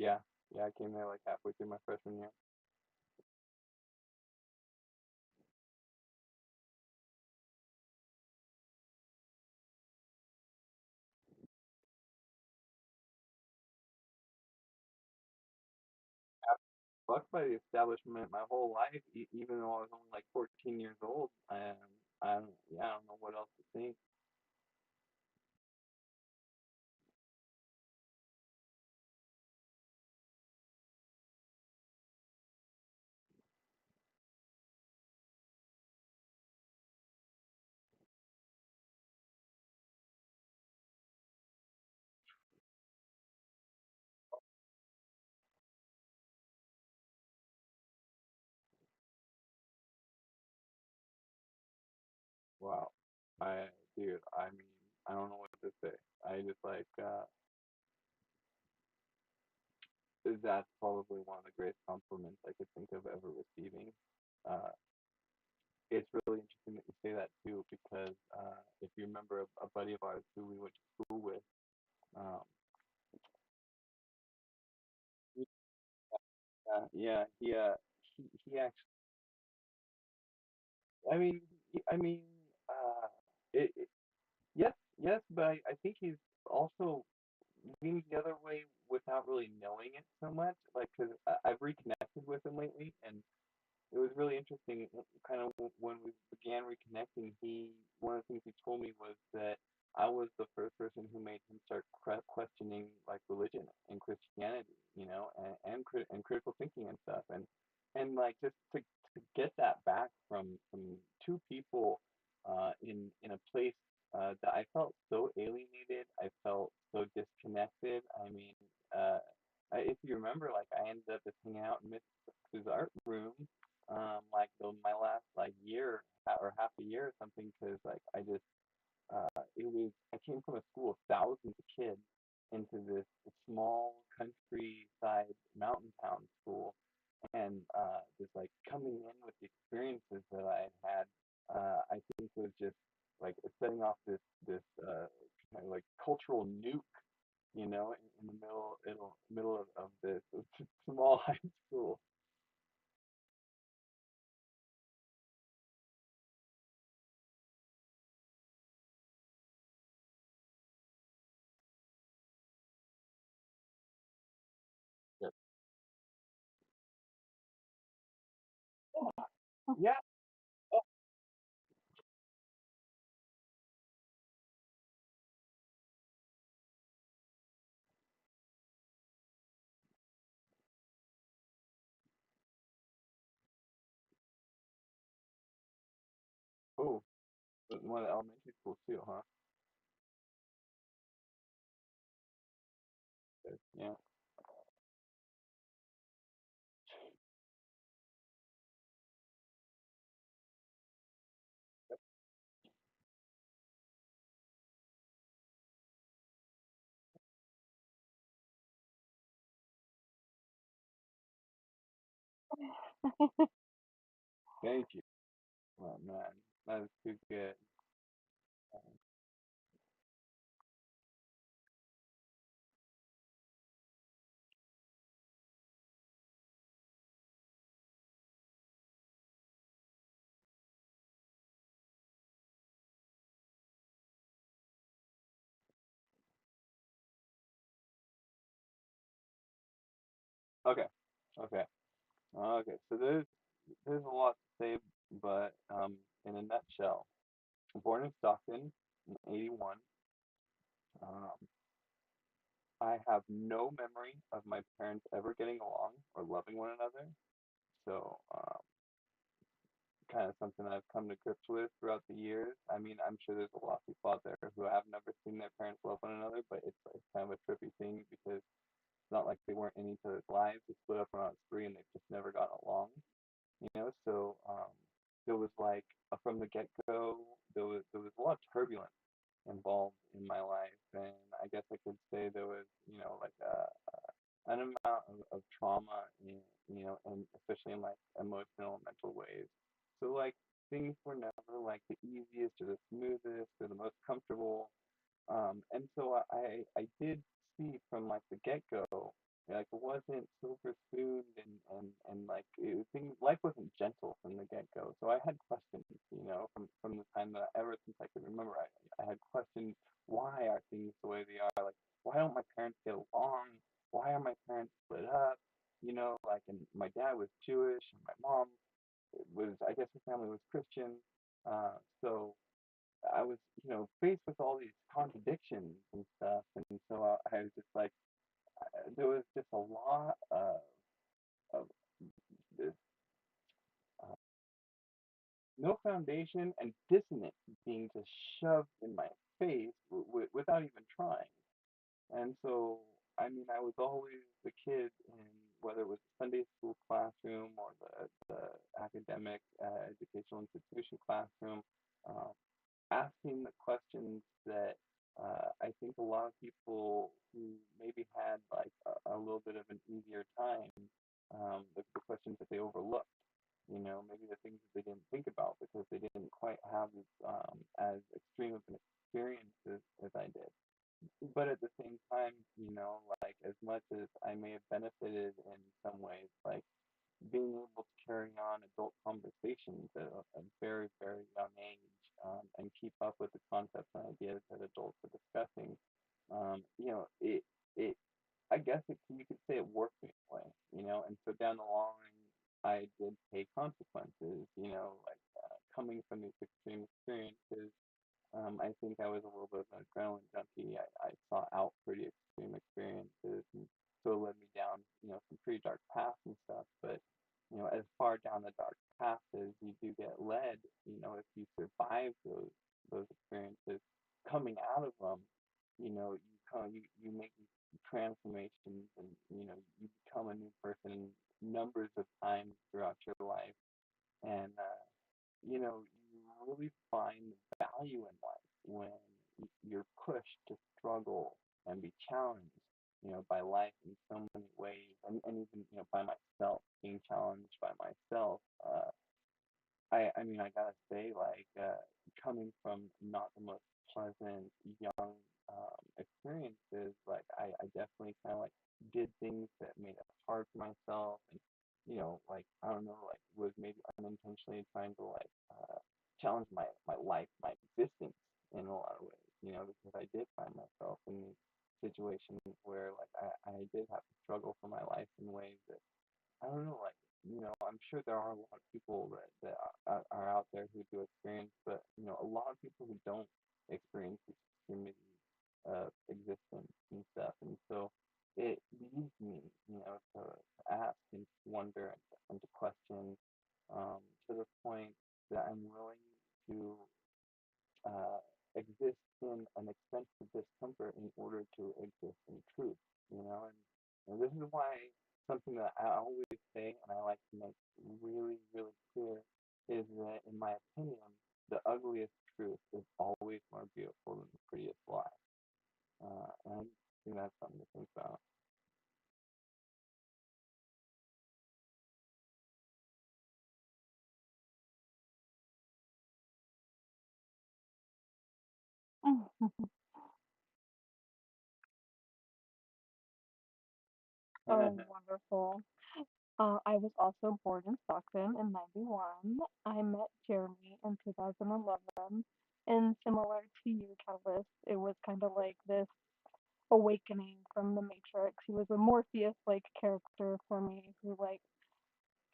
Yeah, yeah, I came there like halfway through my freshman year. Fucked by the establishment my whole life, even though I was only like 14 years old. I don't, yeah, I don't know what else to think. Wow. I, dude, I mean, I don't know what to say. I just like, that's probably one of the greatest compliments I could think of ever receiving. Uh, it's really interesting that you say that too, because if you remember a buddy of ours who we went to school with, um, yeah, he actually, I mean, I mean, uh, it yes, yes, but I think he's also leaning the other way without really knowing it so much. Like, cause I've reconnected with him lately, and it was really interesting. Kind of when we began reconnecting, he one of the things he told me was that I was the first person who made him start questioning like religion and Christianity, and critical thinking and stuff, and like just to get that back from two people in a place that I felt so alienated, I felt so disconnected. I mean, if you remember, like I ended up just hanging out in Mrs. art room like my last like year or half a year or something because like I just it was I came from a school of thousands of kids into this small countryside mountain town school and just like coming in with the experiences that I had I think was just like setting off this kind of like cultural nuke in the middle of this small high school. Yeah. Yeah. Oh, one of the elementary schools too, huh? Yeah. Thank you. Oh man, that is too good. Okay. Okay. Okay. So there's a lot to say, but in a nutshell, born in Stockton in '81. Um, I have no memory of my parents ever getting along or loving one another. So kind of something I've come to grips with throughout the years. I mean, I'm sure there's a lot of people out there who have never seen their parents love one another, but it's like kind of a trippy thing because it's not like they weren't in each other's lives. They split up when I was 3, and they've just never gotten along. So there was like from the get go, there was a lot of turbulence involved in my life, and I guess I could say there was like an amount of trauma and especially in like emotional and mental ways. So like things were never like the easiest or the smoothest or the most comfortable. And so I did see from like the get go Like it wasn't silver spoon and like things life wasn't gentle from the get go. So I had questions, from the time that ever since I could remember. I had questions. Why are things the way they are? Like why don't my parents get along? Why are my parents split up? Like and my dad was Jewish and my mom was I guess her family was Christian. So I was faced with all these contradictions and stuff, and so I was just like there was just a lot of this uh, no foundation and dissonance being just shoved in my face without even trying. And so, I mean, I was always the kid in whether it was the Sunday school classroom or the academic educational institution classroom, um, asking the questions that I think a lot of people who maybe had like a little bit of an easier time, the questions that they overlooked. Maybe the things that they didn't think about because they didn't quite have as extreme of an experience as I did. But at the same time, like as much as I may have benefited in some ways, like being able to carry on adult conversations at a very, very young age, and keep up with the concepts and ideas that adults are discussing, it I guess you could say it worked me in a way, and so down the line, I did pay consequences, like coming from these extreme experiences. I think I was a little bit of an adrenaline junkie. I sought out pretty extreme experiences, and so it led me down, some pretty dark paths and stuff. But as far down the dark path as you do get led, if you survive those experiences, coming out of them, you make these transformations, and you become a new person numbers of times throughout your life, and you really find value in life when you're pushed to struggle and be challenged, by life in so many ways, and even, by myself, being challenged by myself. I mean, I gotta say, like, coming from not the most pleasant young experiences, like, I definitely kind of like did things that made it hard for myself, and like I don't know, like was maybe unintentionally trying to like challenge my life, my existence in a lot of ways, because I did find myself in these situations where like I did have to struggle for my life in ways that I don't know, like, I'm sure there are a lot of people that are out there who do experience, but, a lot of people who don't experience the extremities of existence and stuff. And so it leads me, to ask and to wonder and to question, to the point that I'm willing to uh, exist in an expensive discomfort in order to exist in truth, and this is why something that I always say and I like to make really, really clear is that, in my opinion, the ugliest truth is always more beautiful than the prettiest lie. And I think that's something to think about. Oh, wonderful. I was also born in Stockton in 91. I met Jeremy in 2011. And similar to you, Catalyst, it was kind of like this awakening from the Matrix. He was a Morpheus like character for me who, like,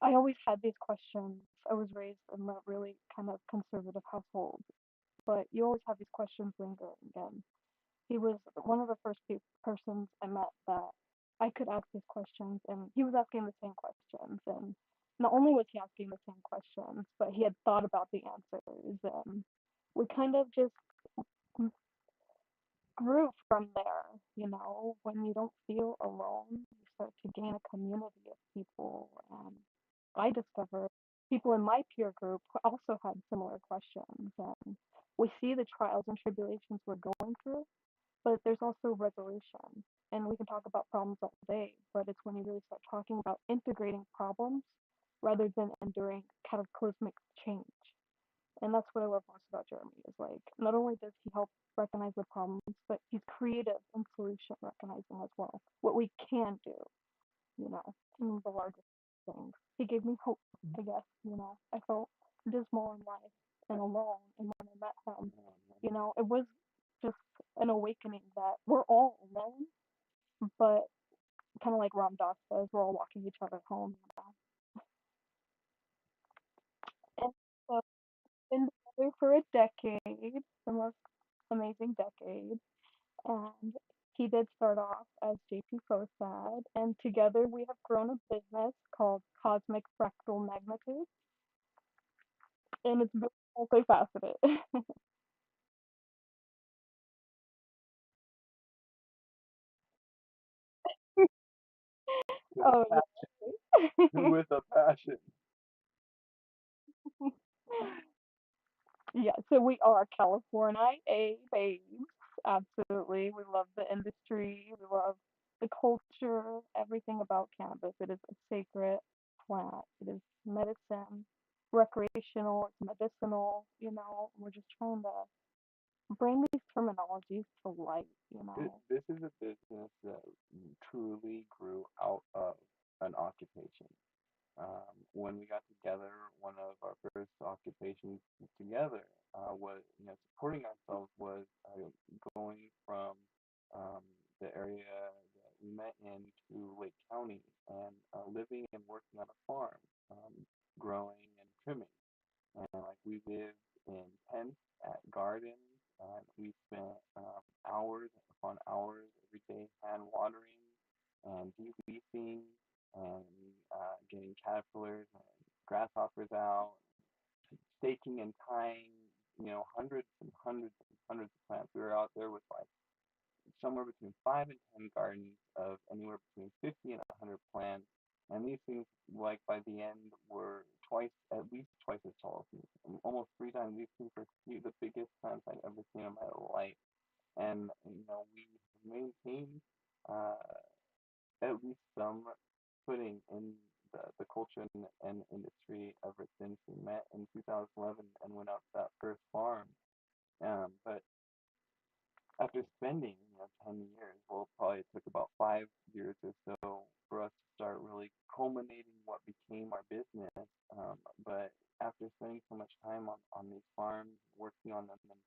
I always had these questions. I was raised in a really kind of conservative household, but you always have these questions lingering. And he was one of the first persons I met that I could ask these questions, and he was asking the same questions. And not only was he asking the same questions, but he had thought about the answers. And we kind of just grew from there. When you don't feel alone, you start to gain a community of people. And I discovered people in my peer group who also had similar questions. And we see the trials and tribulations we're going through, but there's also resolution. And we can talk about problems all day, but it's when you really start talking about integrating problems rather than enduring cataclysmic change. And that's what I love most about Jeremy is like not only does he help recognize the problems, but he's creative in solution recognizing as well. What we can do, you know, in the larger things. He gave me hope, I guess, you know. I felt dismal in life and alone and when I met him, you know, it was just an awakening that we're all alone, but kind of like Ram Dass says, we're all walking each other home, you know. And so been together for a decade, the most amazing decade. And he did start off as JP Fosad, and together we have grown a business called Cosmic Fractal Magnitude, and it's very multifaceted. With Oh a yeah. passion. With a passion. Yeah, so we are California A babes. Absolutely. We love the industry. We love the culture, everything about cannabis. It is a sacred plant. It is medicine, recreational, it's medicinal, you know. We're just trying to bring these terminologies to light, you know. This is a business that truly grew out of an occupation. When we got together, one of our first occupations together was, supporting ourselves was going from um, the area that we met in to Lake County and living and working on a farm, growing and trimming. And like we lived in tents at gardens, and we spent hours upon hours every day hand watering and de-leafing and getting caterpillars and grasshoppers out, staking and tying, hundreds and hundreds and hundreds of plants. We were out there with like somewhere between 5 and 10 gardens of anywhere between 50 and 100 plants. And these things, like by the end, were at least twice as tall as me, almost 3 times. These things were the biggest plants I'd ever seen in my life. And we maintained uh, at least some footing in the culture and industry ever since we met in 2011 and went out to that first farm. But after spending 10 years, well, probably it took about 5 years or so for us to start really culminating what became our business. But after spending so much time on these farms, working on them, and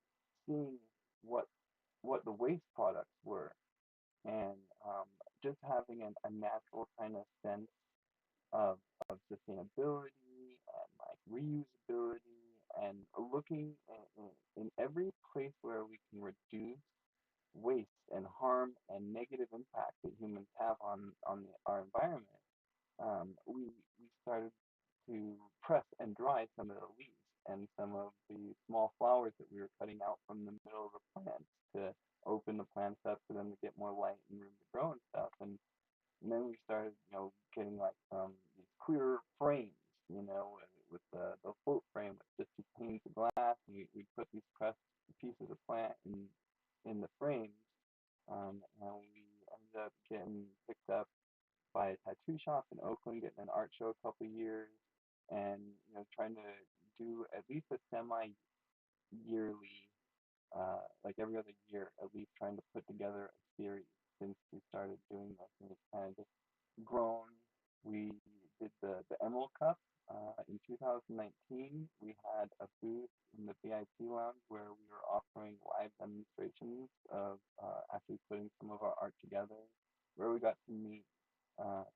seeing what what the waste products were, and just having a natural kind of sense of of sustainability and like reusability and looking in every place where we can reduce waste and harm and negative impact that humans have on our environment, we started to press and dry some of the leaves and some of the small flowers that we were cutting out from the middle of the plants to open the plants up for them to get more light and room to grow and stuff. And then we started, getting like these clear frames, with the float frame with just two panes of glass, and we put these pressed pieces of plant in the frames, and we ended up getting picked up by a tattoo shop in Oakland, getting an art show a couple of years, and trying to do at least a semi-yearly, like every other year, at least trying to put together a series since we started doing this, and it's kind of just grown. We did the Emerald Cup in 2019. We had a booth in the VIP lounge where we were offering live demonstrations of actually putting some of our art together, where we got to meet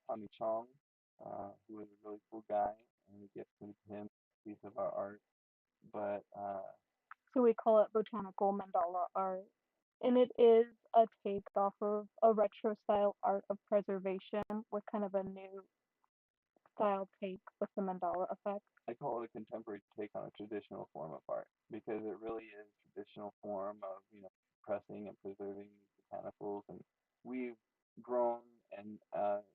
Tommy Chong, who was a really cool guy, and we gifted him a piece of our art. But So we call it botanical mandala art. And it is a take off of a retro style art of preservation with kind of a new style take with the mandala effect. I call it a contemporary take on a traditional form of art because it really is a traditional form of pressing and preserving these botanicals, and we've grown and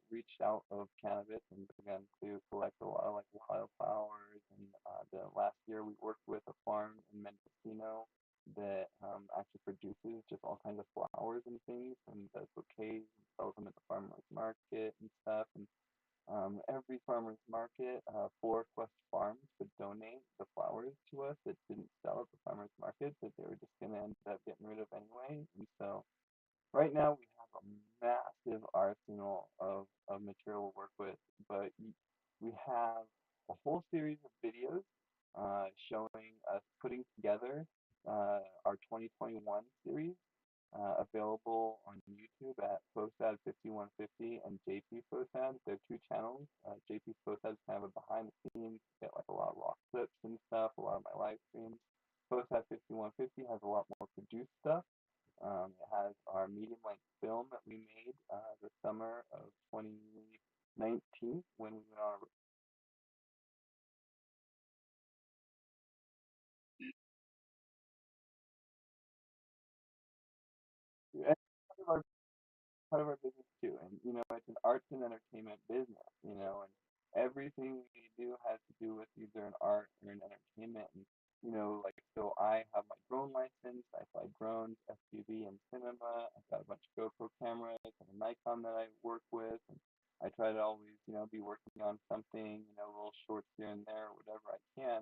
reached out of cannabis and begun to collect a lot of like wildflowers. And the last year we worked with a farm in Mendocino that actually produces just all kinds of flowers and things and does bouquets and sells them at the farmers market and stuff. And every farmer's market, 4 Quest Farms would donate the flowers to us that didn't sell at the farmers market that they were just gonna end up getting rid of anyway. And so right now we have a massive arsenal of material to work with, but we have a whole series of videos showing us putting together our 2021 series available on YouTube at FOSAD 5150 and JP FOSAD. They're two channels. JP FOSAD is kind of a behind the scenes, you get like a lot of raw clips and stuff, a lot of my live streams. FOSAD 5150 has a lot more produced stuff. It has our medium length film that we made the summer of 2019 when we went on a part of our business too. And it's an arts and entertainment business, and everything we do has to do with either an art or an entertainment. And like so I have my drone license, I fly drones, FPV and cinema, I've got a bunch of GoPro cameras and a Nikon that I work with, and I try to always, be working on something, little shorts here and there, whatever I can.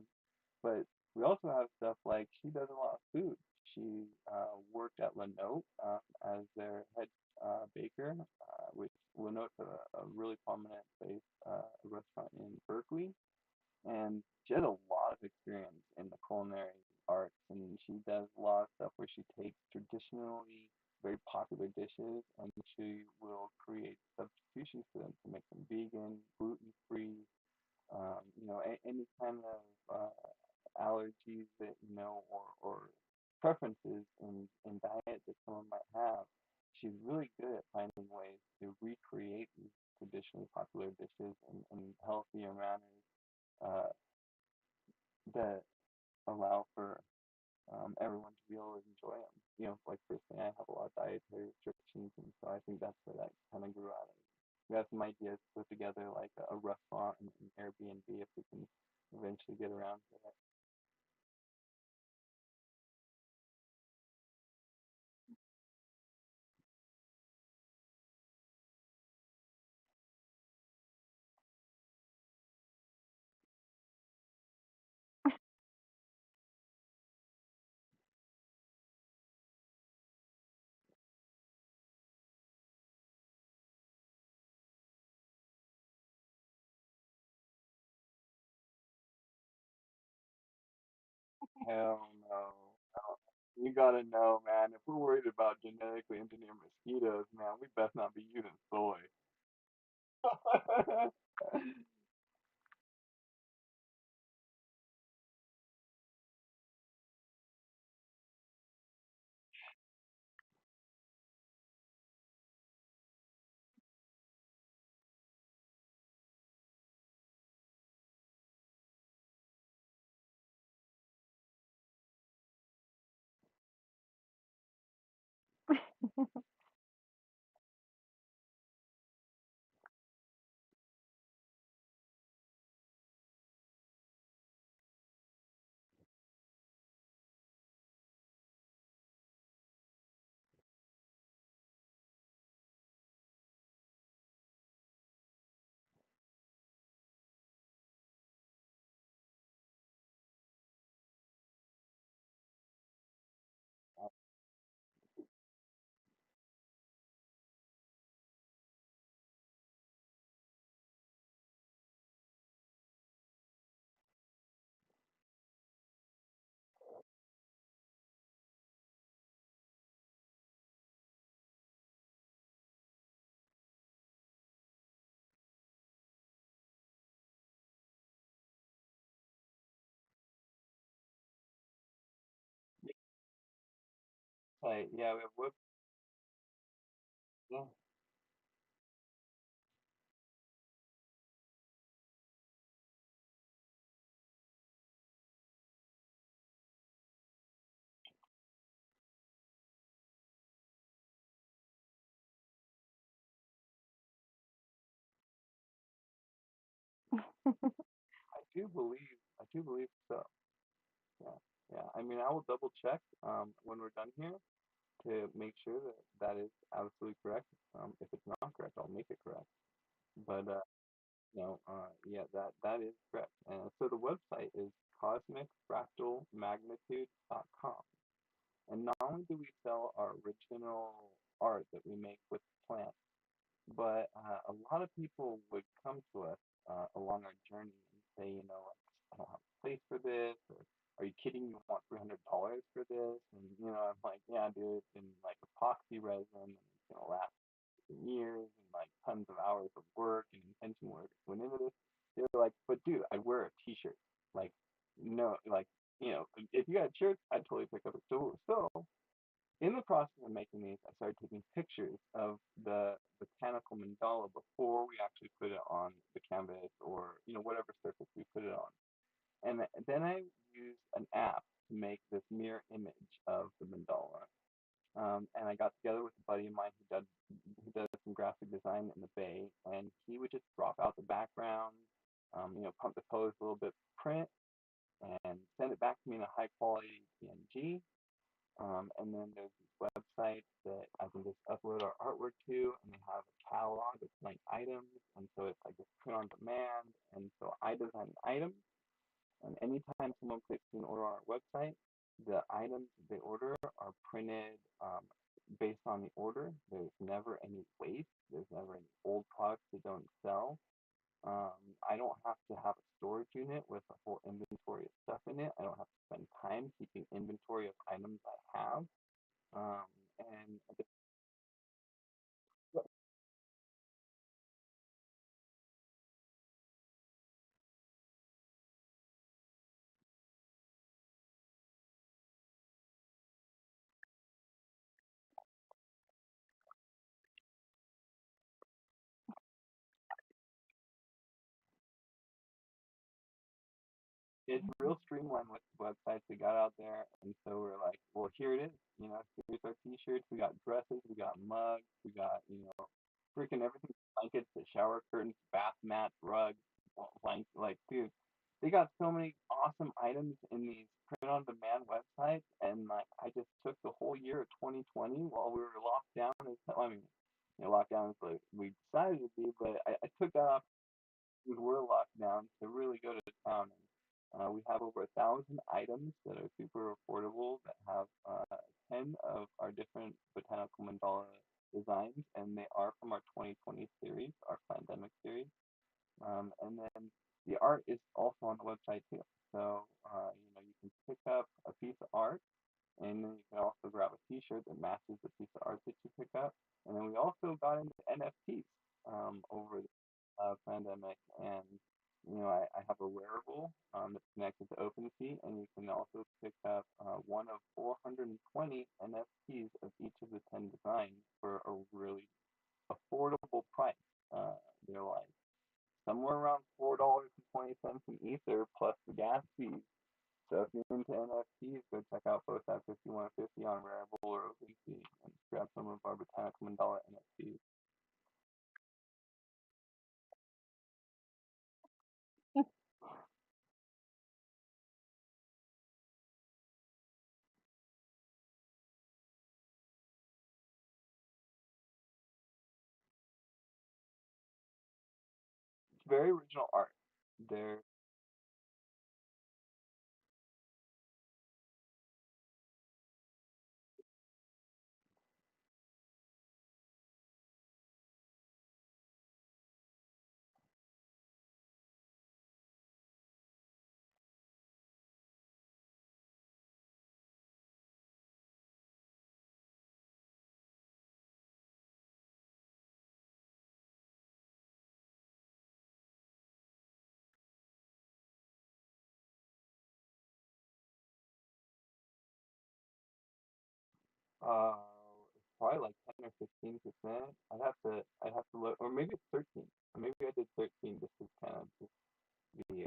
But we also have stuff like she does a lot of food. She worked at Lenote as their head baker, which Lenote's a really prominent place, restaurant in Berkeley, and she has a lot of experience in the culinary arts, and she does a lot of stuff where she takes traditionally very popular dishes and she will create substitutions for them to make them vegan, gluten free, any kind of allergies that or preferences in diet that someone might have. She's really good at finding ways to recreate these traditionally popular dishes in healthier manners uh, that allow for everyone to be able to enjoy them. Like personally, I have a lot of dietary restrictions, and so I think that's where that kind of grew out of. We have some ideas to put together like a restaurant and an Airbnb if we can eventually get around to it. Hell no. You gotta know, man. If we're worried about genetically engineered mosquitoes, man, we best not be using soy. Yeah, we have whoop. Yeah, I do believe so. Yeah, yeah. I mean, I will double check when we're done here to make sure that that is absolutely correct. If it's not correct, I'll make it correct. But yeah, that is correct. And so the website is cosmicfractalmagnitude.com. And not only do we sell our original art that we make with plants, but a lot of people would come to us along our journey and say, like, I don't have a place for this, or are you kidding? You want $300 for this? And I'm like, yeah, dude, it's in like epoxy resin, and it's gonna last years and like tons of hours of work and intention work went into this. They're like, but dude, I wear a T-shirt. Like, no, like, if you got shirts, I'd totally pick up a store. So in the process of making these, I started taking pictures of the botanical mandala before we actually put it on the canvas or whatever surface we put it on. And then I used an app to make this mirror image of the mandala. And I got together with a buddy of mine who does some graphic design in the Bay, and he would just drop out the background, pump the pose a little bit, print, and send it back to me in a high quality PNG. And then there's these websites that I can just upload our artwork to, and they have a catalog of blank items, and so it's like just print on demand. And so I design items, and anytime someone clicks an order on our website, the items they order are printed based on the order. There's never any waste. There's never any old products that don't sell. I don't have to have a storage unit with a whole inventory of stuff in it. I don't have to spend time keeping inventory of items I have. Um, and it's real streamlined with the websites we got out there. And so we're like, well, here it is. Here's our T-shirts. We got dresses. We got mugs. We got freaking everything: blankets, the shower curtains, bath mats, rugs, like, dude, they got so many awesome items in these print on demand websites. And like, I just took the whole year of 2020 while we were locked down. And I mean, lockdown is like we decided to be, but I took that off we were locked down to really go to town. And we have over 1,000 items that are super affordable that have 10 of our different botanical mandala designs, and they are from our 2020 series, our pandemic series. And then the art is also on the website too. So, you can pick up a piece of art, and then you can also grab a T-shirt that matches the piece of art that you pick up. And then we also got into NFTs over the pandemic, and I have a wearable that's connected to OpenSea, and you can also pick up one of 420 NFTs of each of the 10 designs for a really affordable price. They're like somewhere around $4.20 in Ether plus the gas fees. So if you're into NFTs, go check out both at 5150 on Rarible or OpenSea and grab some of our Botanical Mandala NFTs. It's very original art. They're uh, it's probably like 10 or 15%. I'd have to look, or maybe it's 13. Or maybe I did 13 just to kind of just be.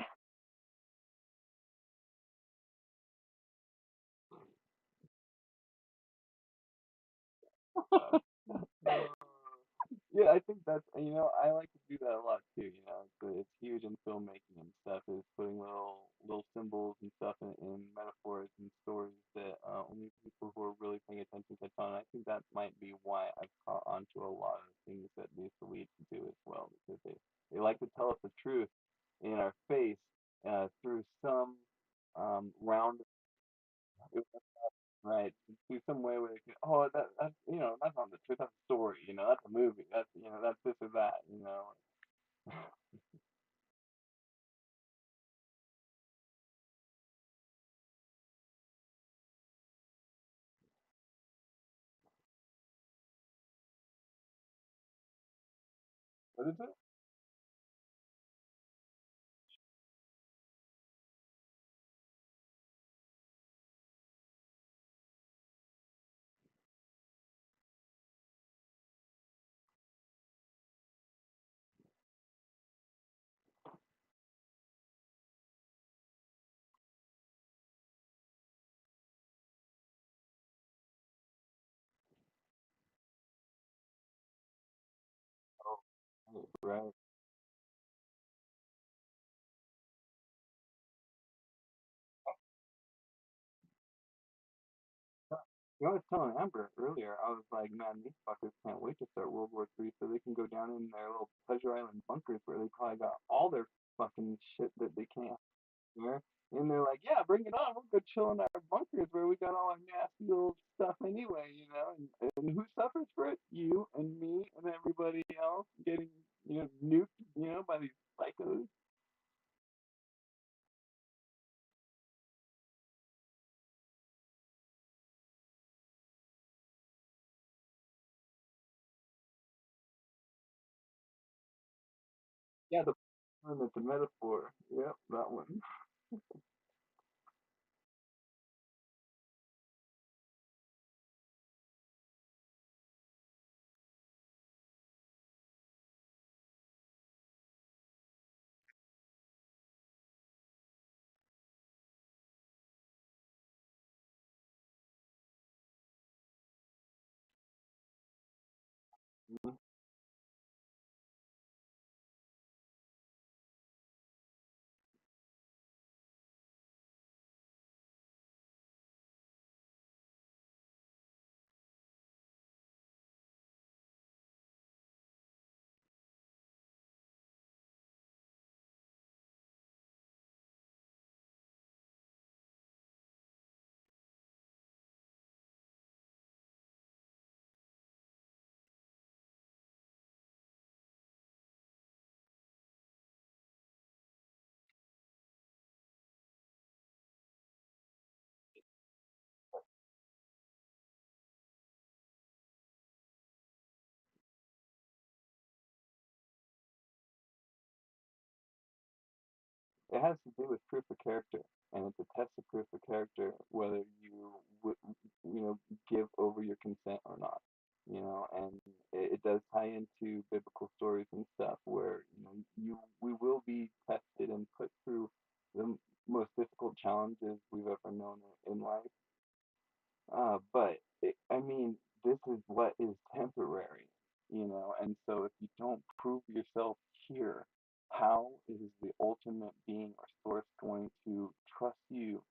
Yeah, I think that's I like to do that a lot too. It's huge in filmmaking and stuff. Is putting little symbols and stuff in metaphors and stories that only people who are really paying attention catch on. I think that might be why I've caught on to a lot of things that these elites do as well, because they like to tell us the truth in our face through some It was, right. Do some way where they can, oh, that's, that's not the truth. That's a story. That's a movie. That's, that's this or that. What is it? Oh, right. I was telling Amber earlier, I was like, man, these fuckers can't wait to start World War III so they can go down in their little Pleasure Island bunkers where they probably got all their fucking shit that they can't wear. And they're like, yeah, bring it on. We'll go chill in our bunkers where we got all our nasty old stuff anyway. And who suffers for it? You and me and everybody else getting, nuked, by these psychos. Yeah, the one that's a metaphor. Yep, that one. It has to do with proof of character, and it's a test of proof of character whether you would, give over your consent or not. And it does tie into biblical stories and stuff where we will be tested and put through the most difficult challenges we've ever known in life. But I mean, this is what is temporary. And so if you don't prove yourself here, how is the ultimate being or source going to trust you,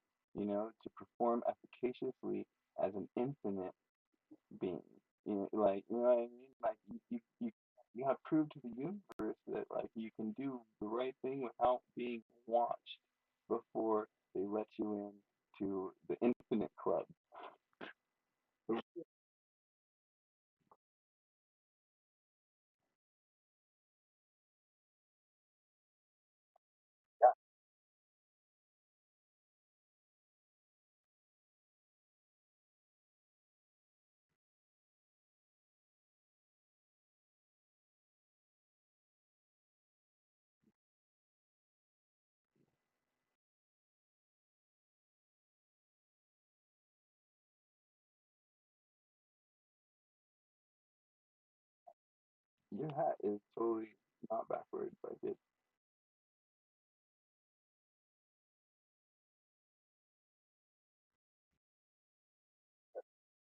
to perform efficaciously as an infinite being? You know what I mean? Like you have proved to the universe that like you can do the right thing without being watched before they let you in to the infinite club. Your hat is totally not backwards. Like it's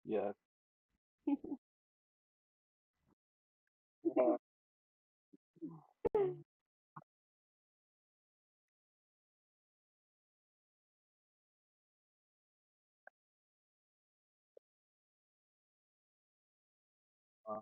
yeah. Yeah. Uh,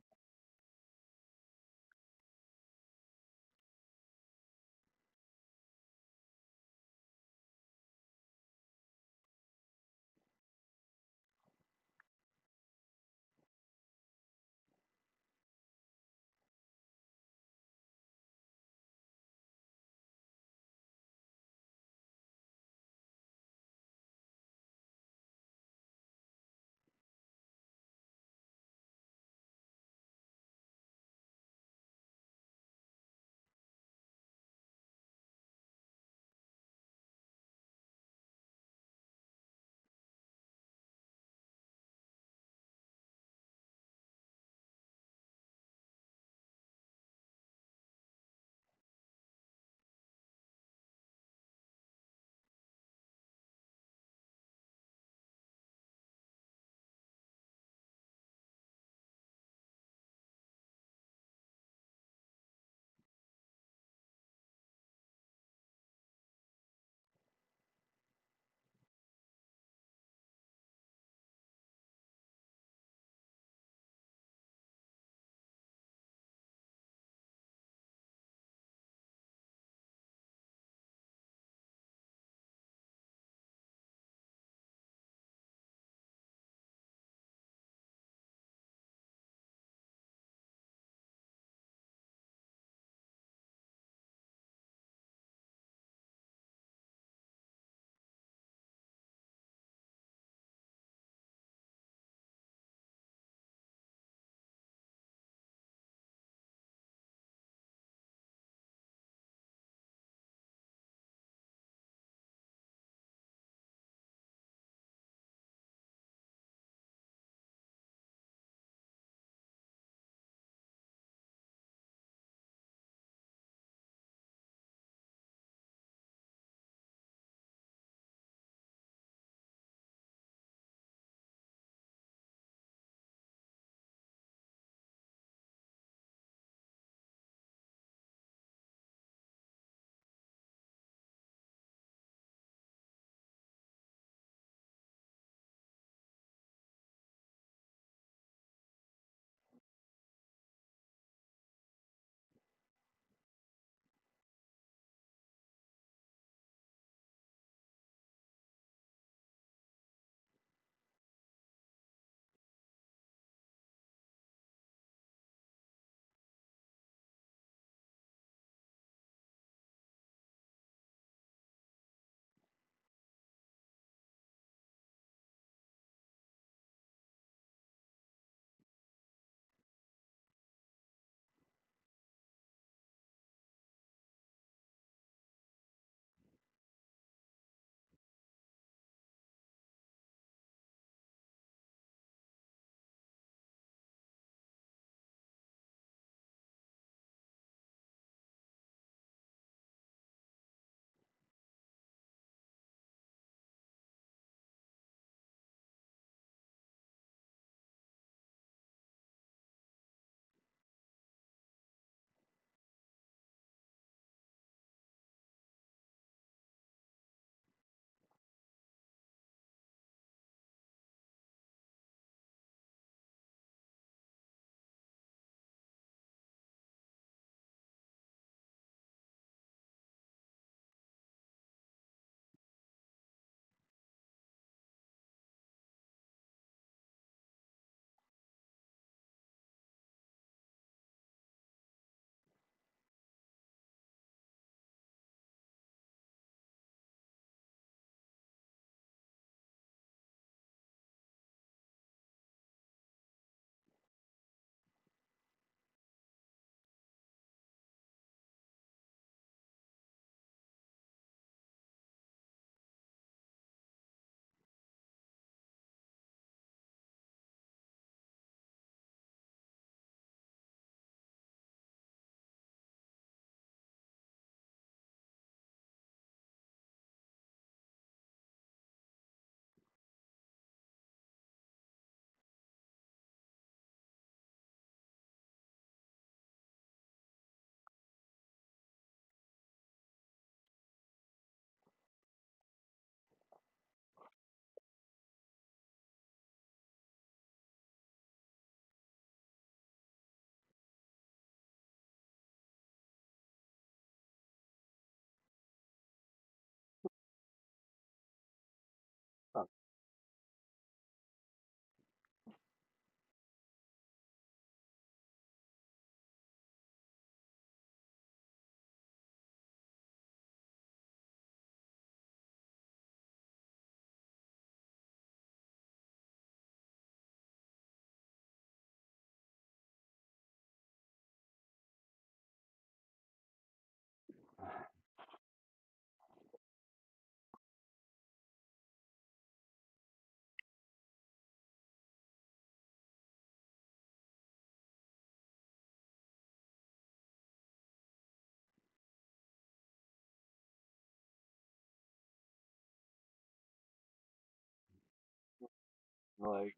like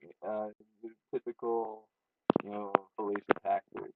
the typical, fallacious actors.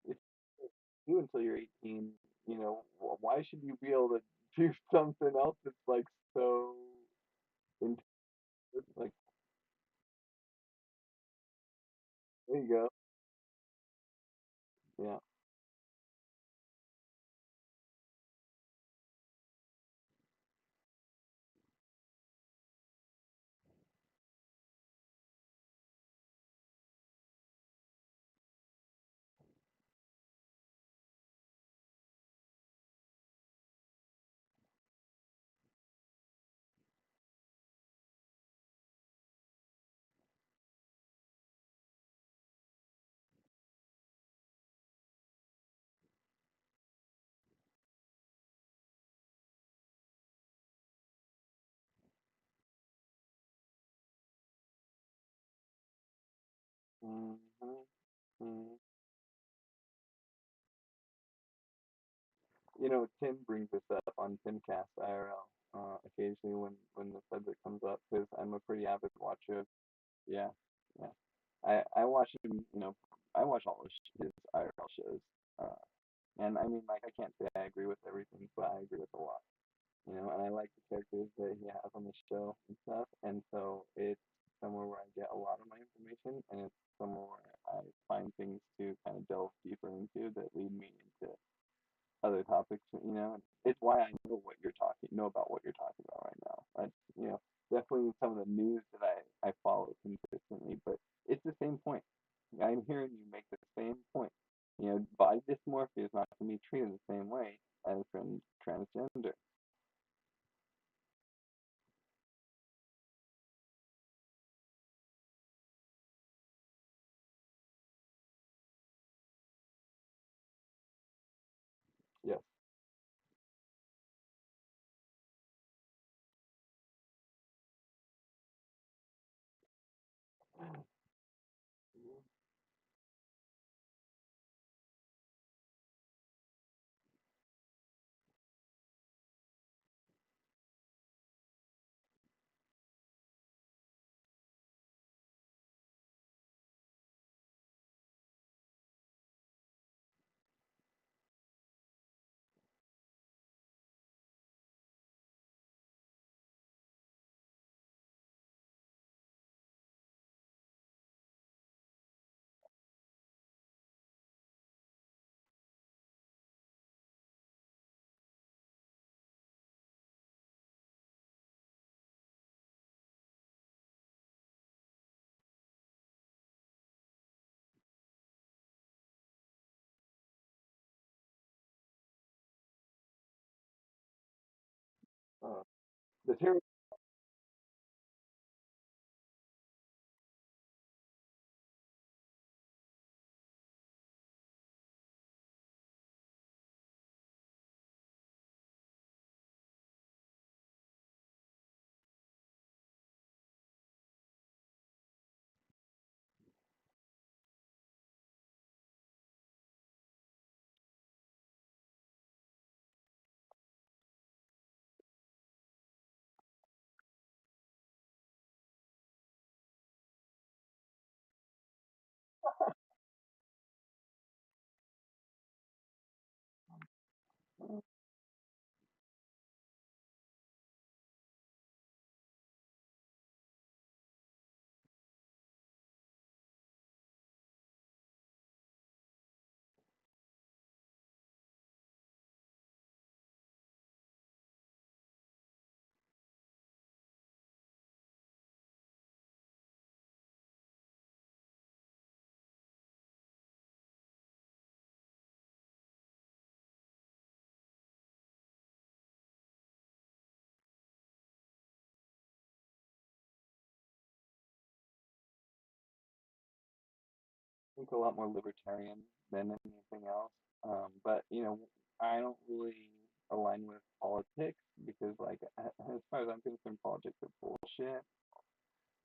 If you do until you're 18, why should you be able to do something else that's like so intense? Like, there you go. Yeah. hmm hmm Tim brings this up on Timcast IRL occasionally when the subject comes up because I'm a pretty avid watcher. Yeah, yeah. I watch him. I watch all his IRL shows. Uh, and I mean, like, I can't say I agree with everything, but I agree with a lot. And I like the characters that he has on the show and stuff. And so it's somewhere where I get a lot of my information, and it's somewhere where I find things to kind of delve deeper into that lead me into other topics. It's why I know about what you're talking about right now. Definitely some of the news that I follow consistently, but it's the same point. I'm hearing you make the same point. Body dysmorphia is not going to be treated the same way as transgender. Yes. Uh, the terror. think a lot more libertarian than anything else. But I don't really align with politics because, like, as far as I'm concerned, politics are bullshit.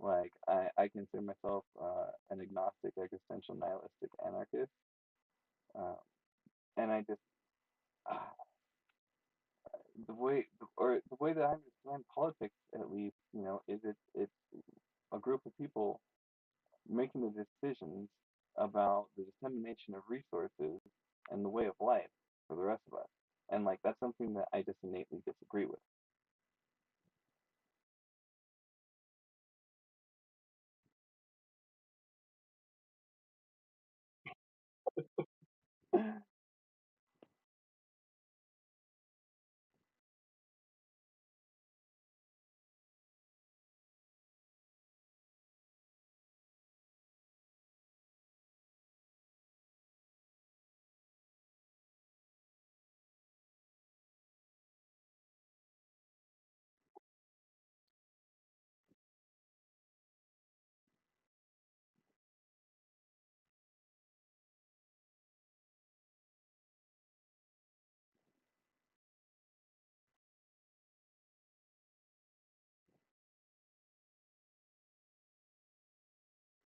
Like, I consider myself an agnostic, existential, nihilistic anarchist, um, and I just uh, the way that I understand politics, at least, is it's a group of people making the decisions about the dissemination of resources and the way of life for the rest of us. And like that's something that I just innately disagree with.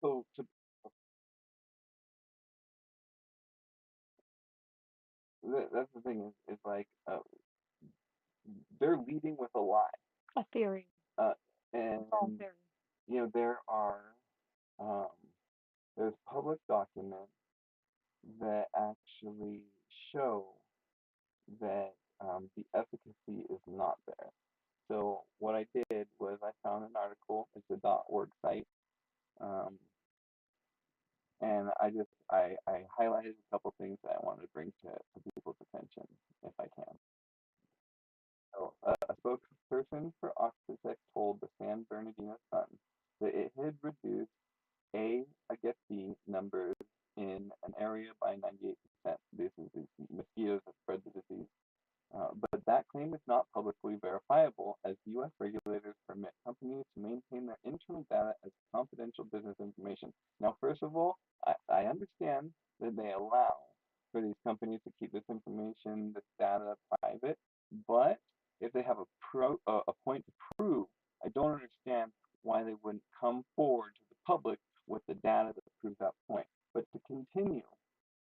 So that's the thing is like they're leading with a lie. A theory. Uh, and It's all theory. there are um, there's public documents that actually show that the efficacy is not there. So what I did was I found an article. It's a .org site, um, and I highlighted a couple things that I wanted to bring to people's attention if I can. So a spokesperson for Oxitec told the San Bernardino Sun that it had reduced I guess B numbers in an area by 98%. This is these mosquitoes that spread the disease. But that claim is not publicly verifiable, as U.S. regulators permit companies to maintain their internal data as confidential business information. Now, first of all, I understand that they allow for these companies to keep this information, this data private, but if they have a point to prove, I don't understand why they wouldn't come forward to the public with the data that proves that point. But to continue,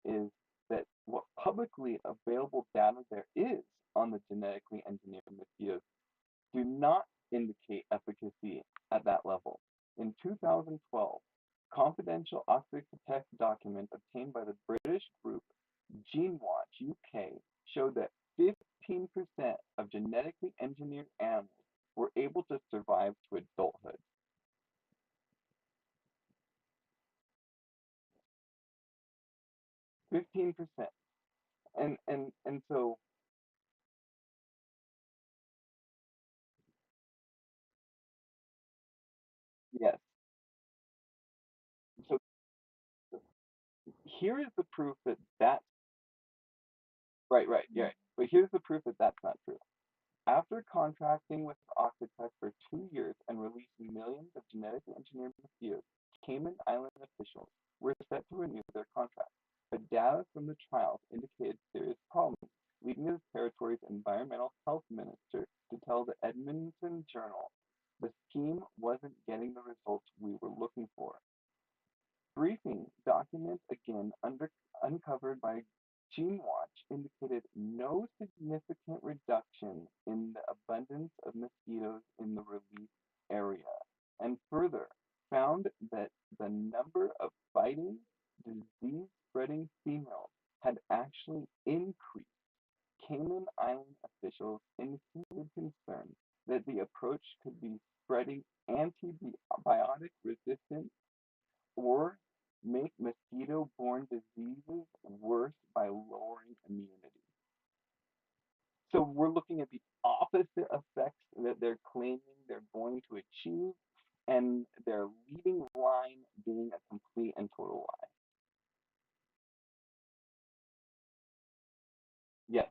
is that what publicly available data there is on the genetically engineered mosquitoes do not indicate efficacy at that level. In 2012, confidential Oxford document obtained by the British group GeneWatch UK showed that 15% of genetically engineered animals were able to survive to adulthood. 15%. And so yes. So here is the proof that that's right, yeah. But here's the proof that that's not true. After contracting with Oxitec for 2 years and releasing millions of genetically engineered mosquitoes, Cayman Island officials were set to renew their contract. But data from the trials indicated serious problems, leading the territory's environmental health minister to tell the Edmonton Journal the scheme wasn't getting the results we were looking for. Briefing documents again uncovered by GeneWatch indicated no significant reduction in the abundance of mosquitoes in the release area, and further found that the number of biting, disease-spreading females had actually increased. Cayman Island officials indicated concern that the approach could be spreading antibiotic resistance or make mosquito borne diseases worse by lowering immunity. So we're looking at the opposite effects that they're claiming they're going to achieve, and their leading line being a complete and total lie. Yes.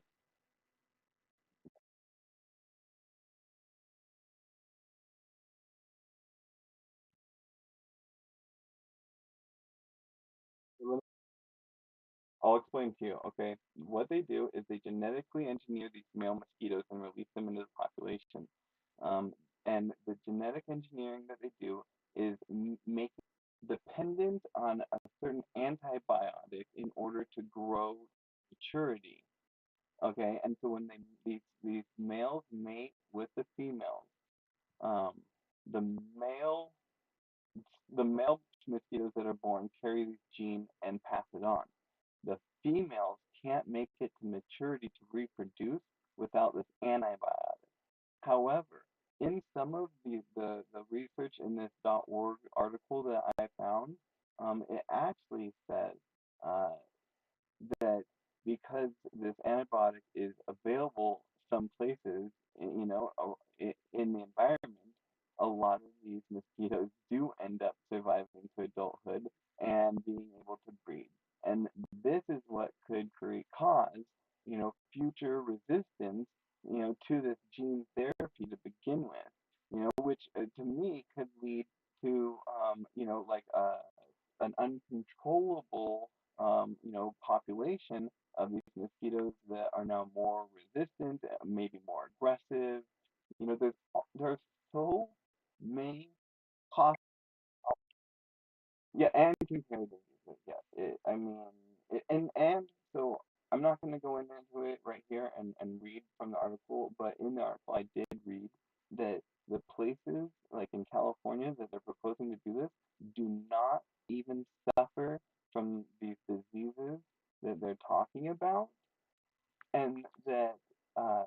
I'll explain to you, okay? What they do is they genetically engineer these male mosquitoes and release them into the population. Um, and the genetic engineering that they do is make dependent on a certain antibiotic in order to grow maturity. Okay, and so when these males mate with the females, um, the male the male mosquitoes that are born carry this gene and pass it on. The females can't make it to maturity to reproduce without this antibiotic. However, in some of the research in this .org article that I found, it actually says uh, that because this antibiotic is available some places, in the environment, a lot of these mosquitoes do end up surviving to adulthood and being able to breed. And this is what could create cause, future resistance, to this gene therapy to begin with, which to me could lead to, like an uncontrollable population of these mosquitoes that are now more resistant, maybe more aggressive. There's so many possible. Yeah, and comparative music. Yes, I mean, and so I'm not going to go into it right here and read from the article, but in the article I did read that the places like in California that they're proposing to do this do not even suffer from these diseases that they're talking about, and that uh,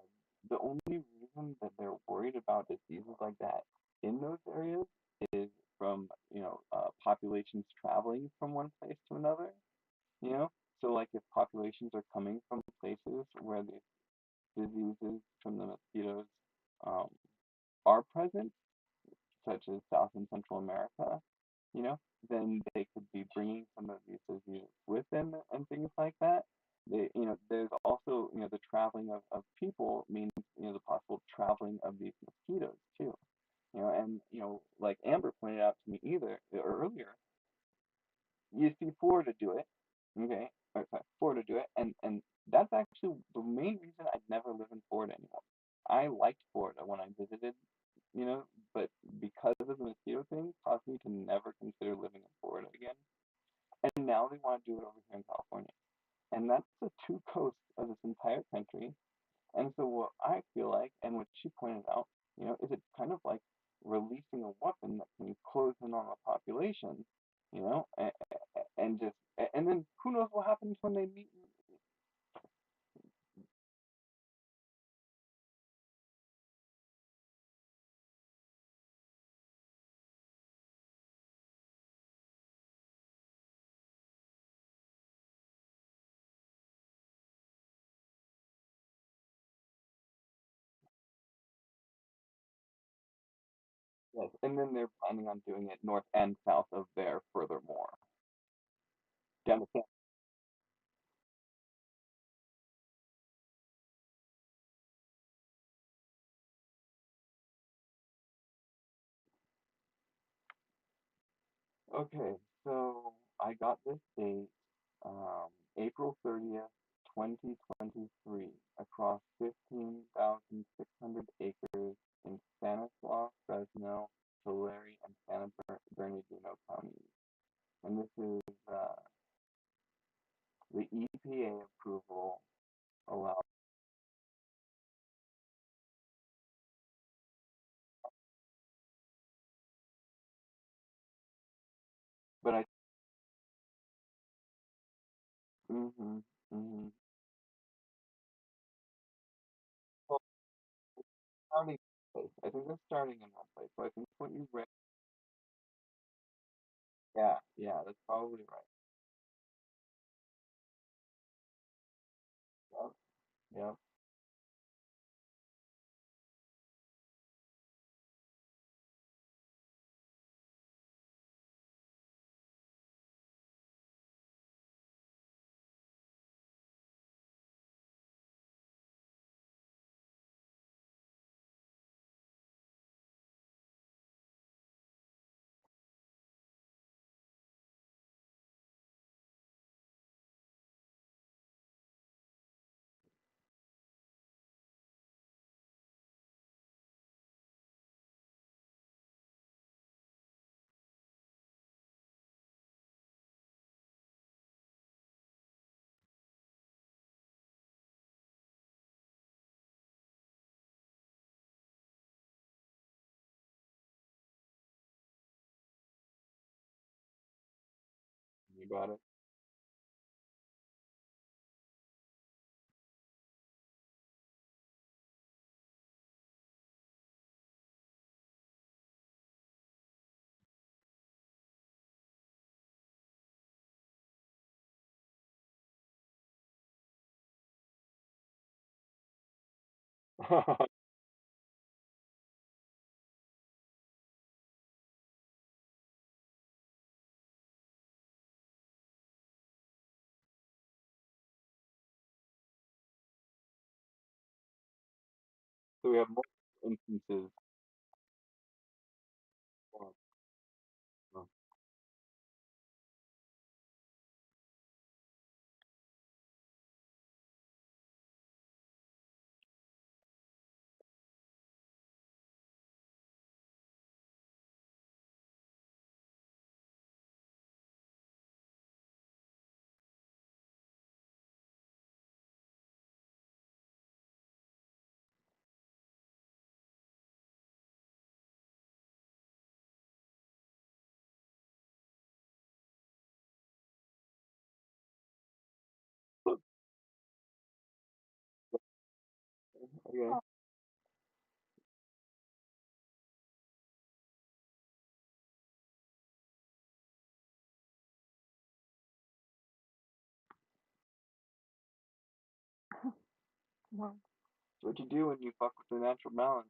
the only reason that they're worried about diseases like that in those areas is from populations traveling from one place to another. You know, so like if populations are coming from places where these diseases from the mosquitoes um, are present, such as South and Central America, you know, then they could be bringing some of these diseases with them and things like that. There's also, the traveling of people means, the possible traveling of these mosquitoes too. And like Amber pointed out to me either or earlier, you see Florida do it, okay, or sorry, Florida do it, and that's actually the main reason I'd never live in Florida anymore. I liked Florida when I visited, but because of the mosquito thing, caused me to never consider living in Florida again. And now they want to do it over here in California, and that's the two coasts of this entire country. And so what I feel like, and what she pointed out, is it's kind of like releasing a weapon that can close in on a population, and just and then who knows what happens when they meet. Yes, and then they're planning on doing it north and south of there furthermore. Down the Okay, so I got this date, April 30th, 2023, across 15,600 acres in Stanislaus, Fresno, Tulare, and Bernardino counties. And this is the EPA approval allowed. But I, mm-hmm, mm-hmm. starting place. I think they're starting in one place. So I think what you read, yeah, yeah, that's probably right. Yep, yep. You got it. So we have multiple instances. of- of- Okay. Oh, wow. So what you do when you fuck with the natural balance?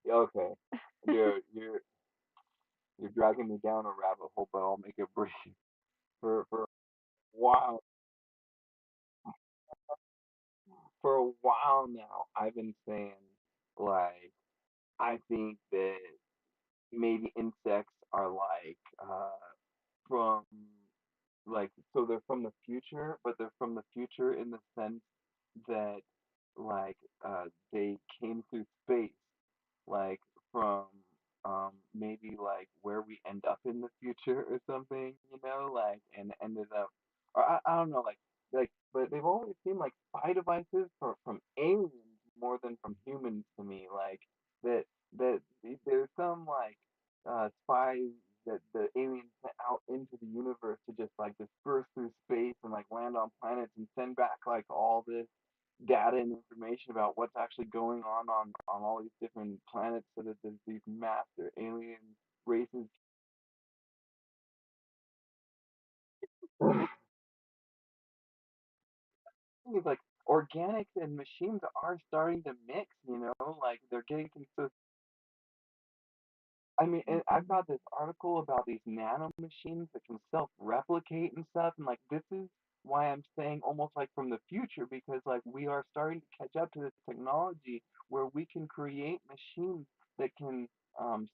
Yeah, okay. You're dragging me down a rabbit hole, but I'll make it brief. For a while for a while now, I've been saying like I think that maybe insects are like from like so they're from the future, but they're from the future in the sense that like they came through space, like from maybe like where we end up in the future or something, like and ended up or I don't know, like but they've always seemed like spy devices from aliens more than from humans to me, like that there's some like spies that the aliens sent out into the universe to just like disperse through space and like land on planets and send back like all this data and information about what's actually going on all these different planets so that there's these master alien races. It's like organics and machines are starting to mix, like they're getting so I mean, and I've got this article about these nano machines that can self-replicate and stuff, and like this is why I'm saying almost like from the future, because like we are starting to catch up to this technology where we can create machines that can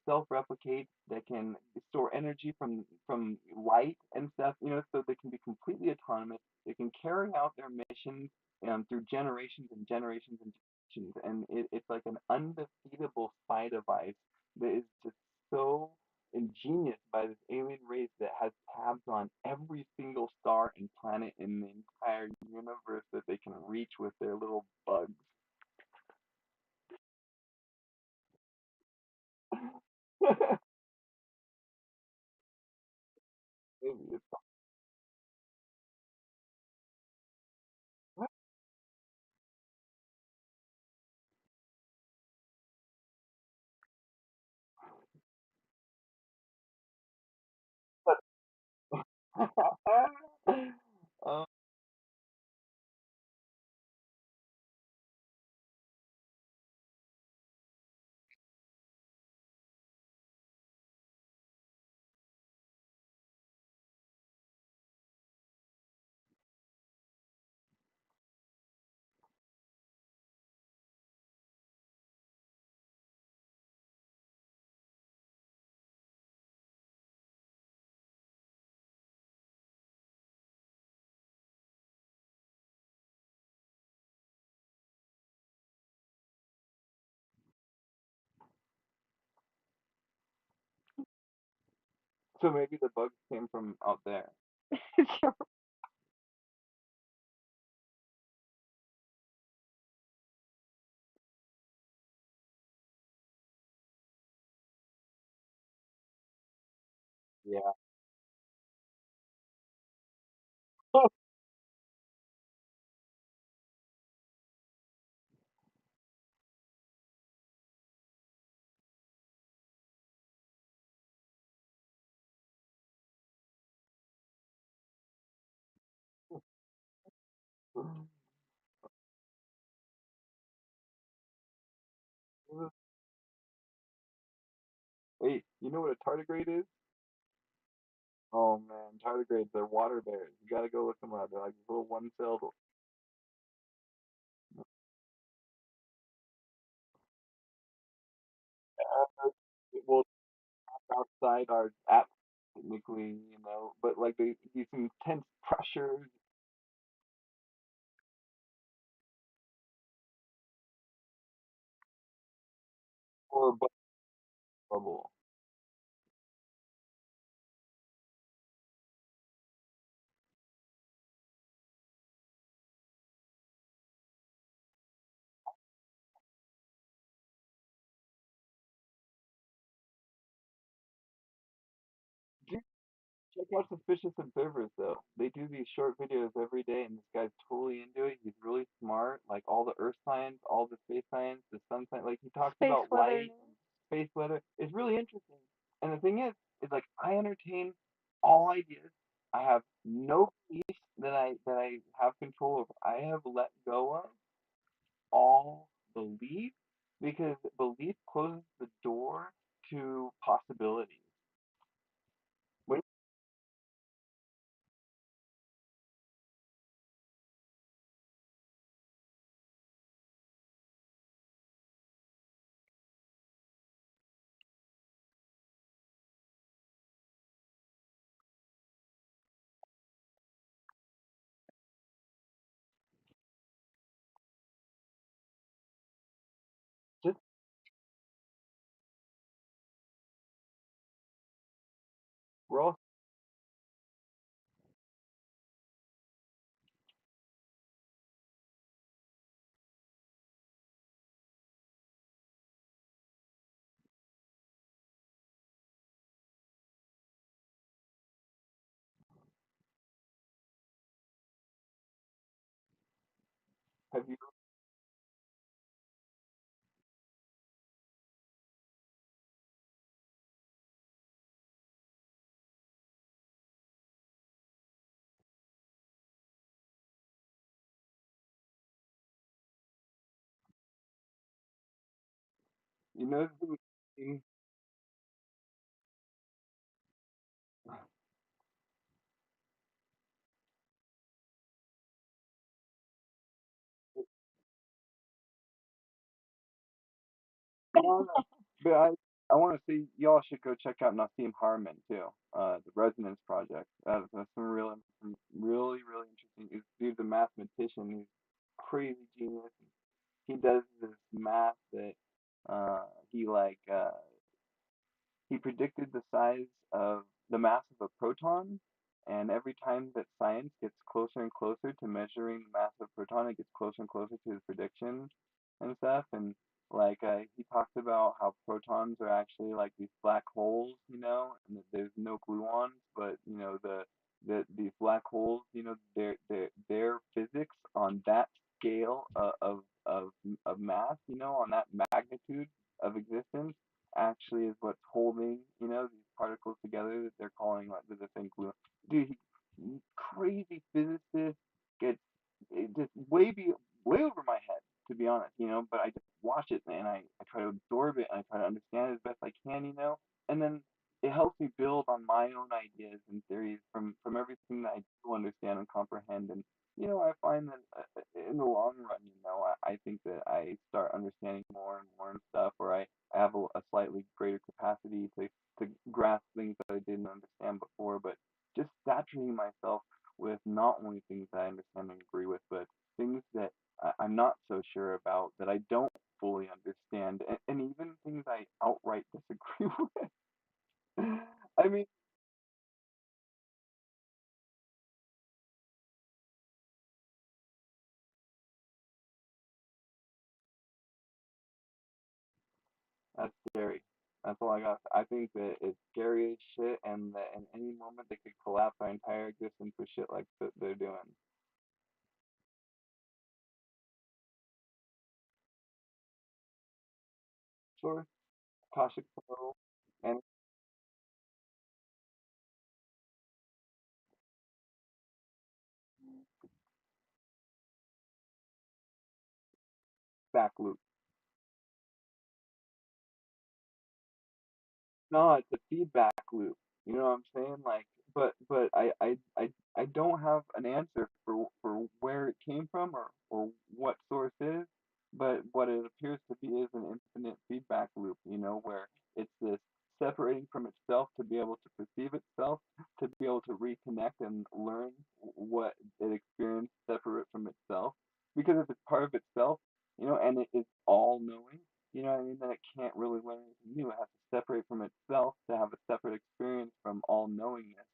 self-replicate, that can store energy from light and stuff, so they can be completely autonomous. They can carry out their missions through generations and generations and generations, and it's like an undefeatable spy device that is just so ingenious by this alien race that has tabs on every single star and planet in the entire universe that they can reach with their little bugs. Maybe it's uh, so maybe the bugs came from out there. Yeah. Wait, you know what a tardigrade is? Oh man, tardigrades, they're water bears. You gotta go look them up. They're like little one-celled. Well, outside our atmosphere, technically, but like they these intense pressures or bubble. Check out Suspicious Observers though. They do these short videos every day, and this guy's totally into it. He's really smart, like all the Earth science, all the space science, the sun science. Like he talks Space about weather. light, space weather. It's really interesting. And the thing is like I entertain all ideas. I have no beliefs that I have control over. I have let go of all belief because belief closes the door to possibilities. When just we're all have you you know the No, no. But I want to see y'all should go check out Nassim Harman too. The Resonance Project. That's some really really interesting. Dude's a mathematician. He's crazy genius. He does this math that uh he like he predicted the size of the mass of a proton, and every time that science gets closer and closer to measuring the mass of a proton, it gets closer and closer to his prediction and stuff. And like he talks about how protons are actually like these black holes, and that there's no gluons, but these black holes, their physics on that scale of mass, on that magnitude of existence actually is what's holding, these particles together that they're calling like the thing glue. Dude, crazy physicist gets it just way over my head, to be honest, but I just watch it and I try to absorb it and I try to understand it as best I can, and then it helps me build on my own ideas and theories from everything that I do understand and comprehend. And I find that in the long run, I think that I start understanding more and more and stuff, or I have a slightly greater capacity to grasp things that I didn't understand before. But just saturating myself with not only things that I understand and agree with, but things that I'm not so sure about, that I don't fully understand, and even things I outright disagree with. I mean, that's scary. That's all I got. I think that it's scary as shit, and that in any moment they could collapse our entire existence with shit like that they're doing. Sure, Tasha Cole, and back loop. No, it's a feedback loop. You know what I'm saying? Like, but I don't have an answer for where it came from, or what source is, but what it appears to be is an infinite feedback loop, where it's this separating from itself to be able to perceive itself, to be able to reconnect and learn what it experienced separate from itself. Because if it's part of itself, and it is all knowing, what I mean? Then it can't really learn anything new. It has to separate from itself to have a separate experience from all knowingness,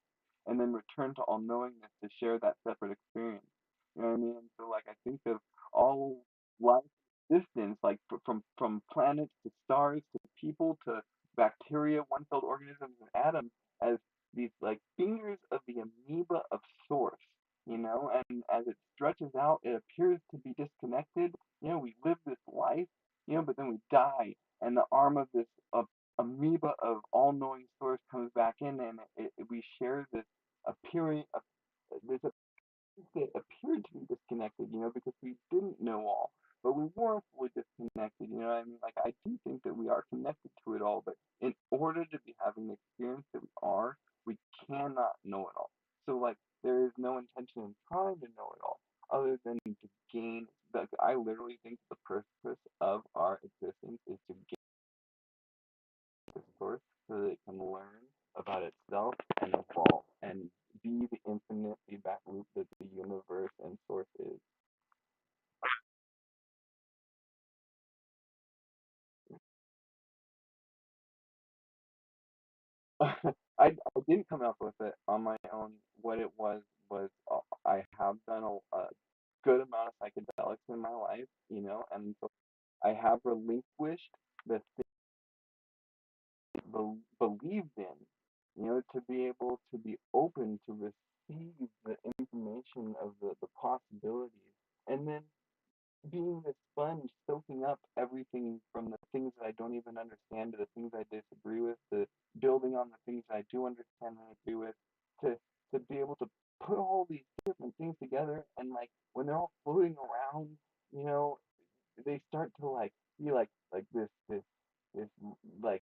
and then return to all knowingness to share that separate experience. You know what I mean? So like I think of all life existence, like from planets to stars to people to bacteria, one-celled organisms, and atoms, as these like fingers of the amoeba of source. And as it stretches out, it appears to be disconnected. We live this life, but then we die, and the arm of this amoeba of all-knowing source comes back in, and we share this appearing, this that appeared to be disconnected, because we didn't know all, but we weren't fully disconnected. You know what I mean? Like I do think that we are connected to it all, but in order to be having the experience that we are, we cannot know it all. So like there is no intention in trying to know it all, other than to gain. Like I literally think the purpose of our existence is to gain the source so that it can learn about itself and evolve and be the infinite feedback loop that the universe and source is. I didn't come up with it on my own. What it was I have done a good amount of psychedelics in my life, and so I have relinquished the believed in, to be able to be open to receive the information of the possibilities, and then being the sponge, soaking up everything from the things that I don't even understand to the things I disagree with, to building on the things that I do understand and agree with, to be able to put all these different things together, and like when they're all floating around, you know, they start to like be like this like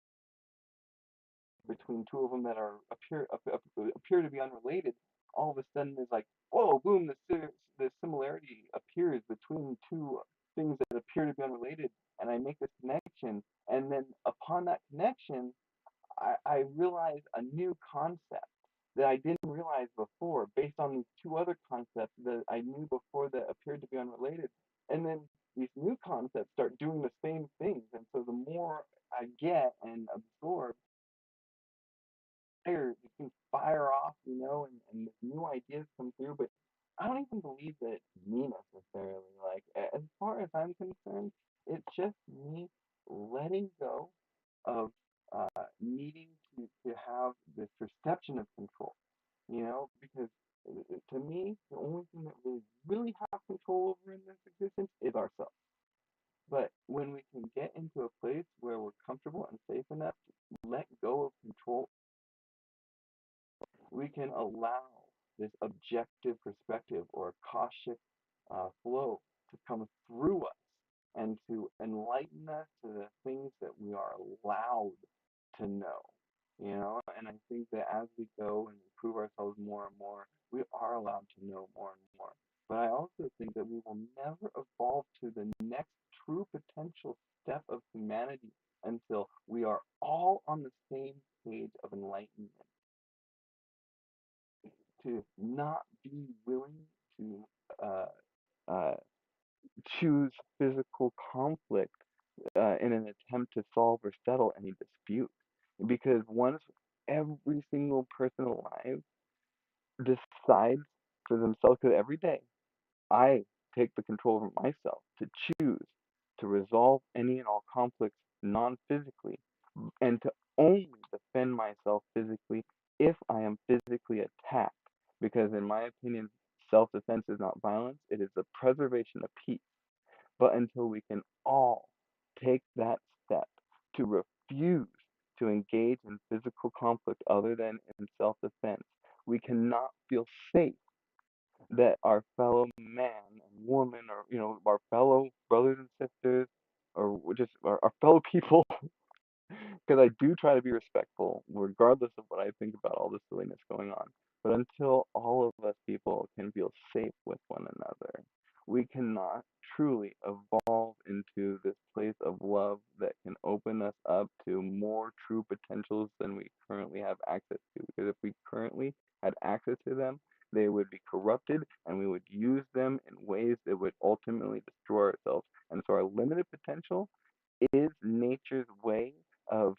between two of them that are appear to be unrelated. All of a sudden, there's like, whoa, boom! The similarity appears between two things that appear to be unrelated, and I make this connection, and then upon that connection, I realize a new concept that I didn't realize before based on these two other concepts that I knew before that appeared to be unrelated. And then these new concepts start doing the same things. And so the more I get and absorb, you can fire off, and new ideas come through. But I don't even believe that it's me necessarily. Like, as far as I'm concerned, it's just me letting go of needing to have this perception of control, because to me, the only thing that we really have control over in this existence is ourselves. But when we can get into a place where we're comfortable and safe enough to let go of control, we can allow this objective perspective or Akashic flow to come through us and to enlighten us to the things that we are allowed to know. And I think that as we go and improve ourselves more and more, we are allowed to know more and more. But I also think that we will never evolve to the next true potential step of humanity until we are all on the same page of enlightenment, to not be willing to uh, uh, choose physical conflict in an attempt to solve or settle any dispute. Because once every single person alive decides for themselves, because every day I take the control over myself to choose to resolve any and all conflicts non physically, and to only defend myself physically if I am physically attacked. Because, in my opinion, self defense is not violence, it is the preservation of peace. But until we can all take that step to refuse to engage in physical conflict other than in self defense, we cannot feel safe that our fellow man and woman, or our fellow brothers and sisters, or just our fellow people, because I do try to be respectful, regardless of what I think about all the silliness going on. But until all of us people can feel safe with one another, we cannot truly evolve into this place of love that can open us up to more true potentials than we currently have access to. Because if we currently had access to them, they would be corrupted and we would use them in ways that would ultimately destroy ourselves. And so our limited potential is nature's way of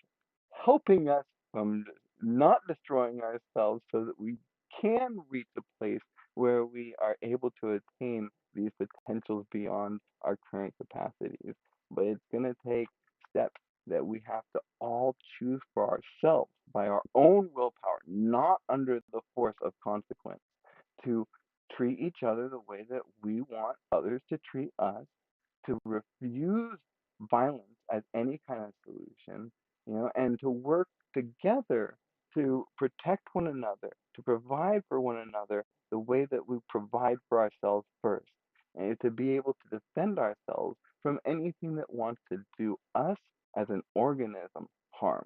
helping us from not destroying ourselves so that we can reach a place where we are able to attain these potentials beyond our current capacities. But it's going to take steps that we have to all choose for ourselves by our own willpower, not under the force of consequence, to treat each other the way that we want others to treat us, to refuse violence as any kind of solution, and to work together to protect one another, to provide for one another the way that we provide for ourselves first, and to be able to defend ourselves from anything that wants to do us as an organism harm.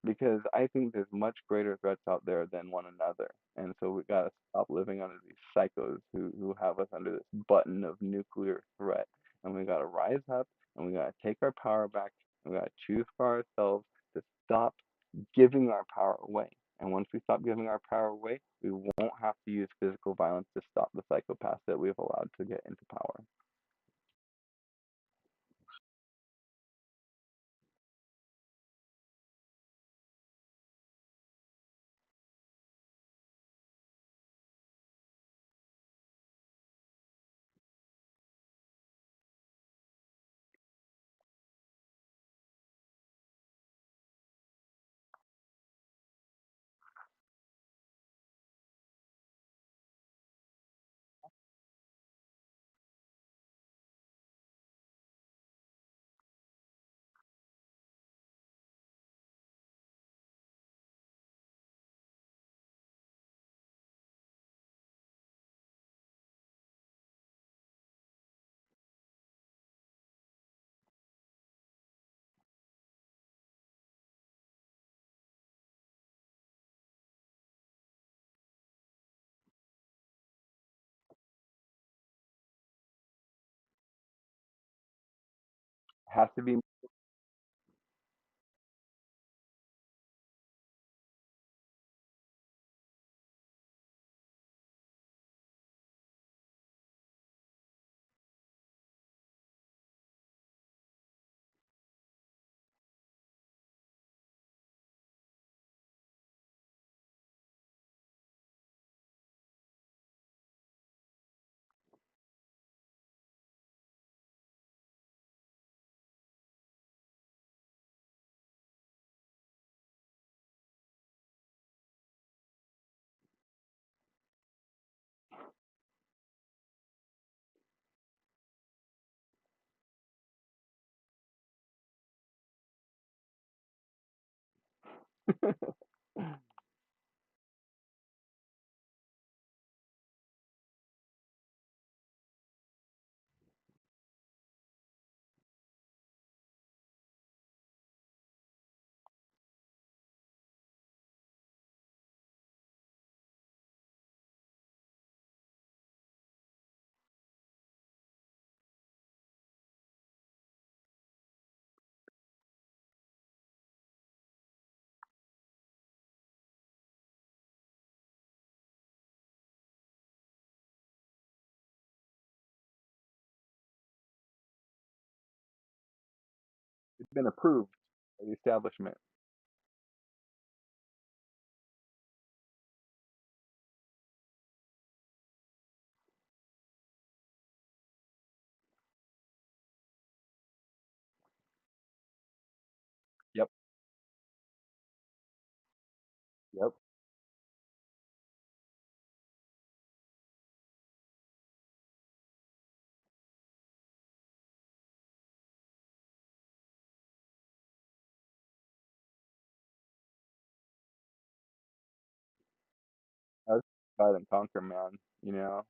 Because I think there's much greater threats out there than one another. And so we gotta stop living under these psychos who have us under this button of nuclear threat. And we gotta rise up and we gotta take our power back and we gotta choose for ourselves to stop giving our power away. And once we stop giving our power away, we won't have to use physical violence to stop the psychopaths that we've allowed to get into power. has to be. It's been approved by the establishment. Yep. Yep. That's divide and conquer, man. You know,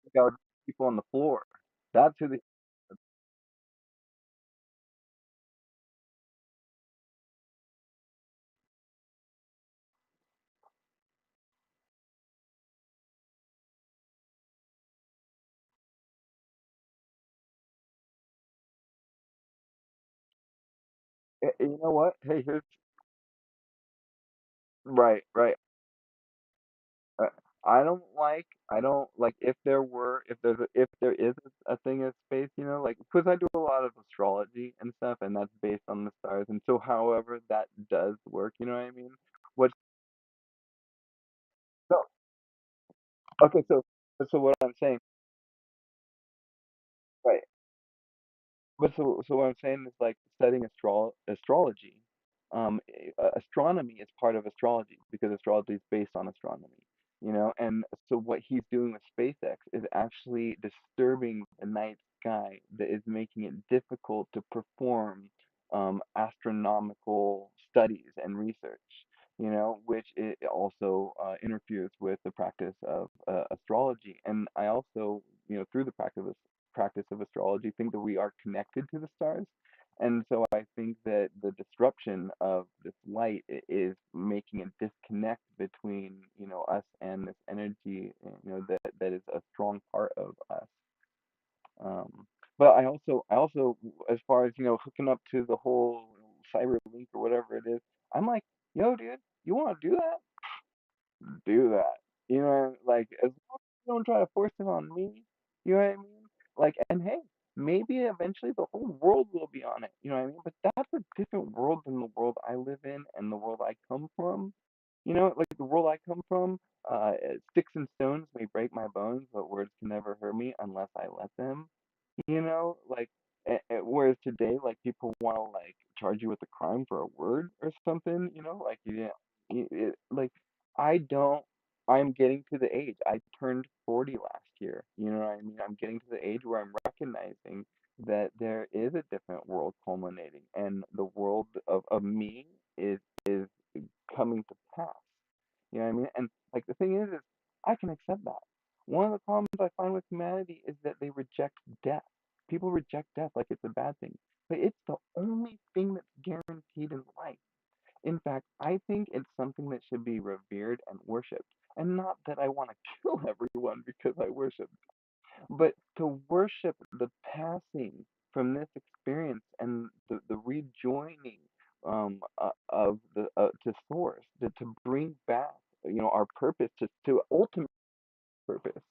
take out people on the floor. That's who the. You know what? Hey, here's right, right. Uh, I don't like if there is a thing as space, you know, like because I do a lot of astrology and stuff, and that's based on the stars, and so however that does work, you know what I mean? What so okay, so what I'm saying, right? But so what I'm saying is like studying astrology. Astronomy is part of astrology because astrology is based on astronomy, you know. And so what he's doing with SpaceX is actually disturbing the night sky that is making it difficult to perform astronomical studies and research. You know, which it also interferes with the practice of astrology. And I also, you know, through the practice of astrology think that we are connected to the stars. And so I think that the disruption of this light is making a disconnect between, you know, us and this energy, you know, that is a strong part of us. Um, but I also, as far as, you know, hooking up to the whole cyber link or whatever it is, I'm like, yo, dude, you want to do that? Do that. You know, like as long as you don't try to force it on me, you know what I mean? Like, and hey, maybe eventually the whole world will be on it. You know what I mean? But that's a different world than the world I live in and the world I come from. You know, like the world I come from, sticks and stones may break my bones, but words can never hurt me unless I let them. You know, like day, like people want to like charge you with a crime for a word or something, like you didn't, like I don't. I'm getting to the age. I turned 40 last year. You know what I mean? I'm getting to the age where I'm recognizing that there is a different world culminating, and the world of me is coming to pass. You know what I mean? And like the thing is I can accept that. One of the problems I find with humanity is that they reject death. People reject death like it's a bad thing, but it's the only thing that's guaranteed in life. In fact, I think it's something that should be revered and worshipped. And not that I want to kill everyone because I worship, but to worship the passing from this experience and the rejoining of the to source, to bring back our purpose to ultimate purpose.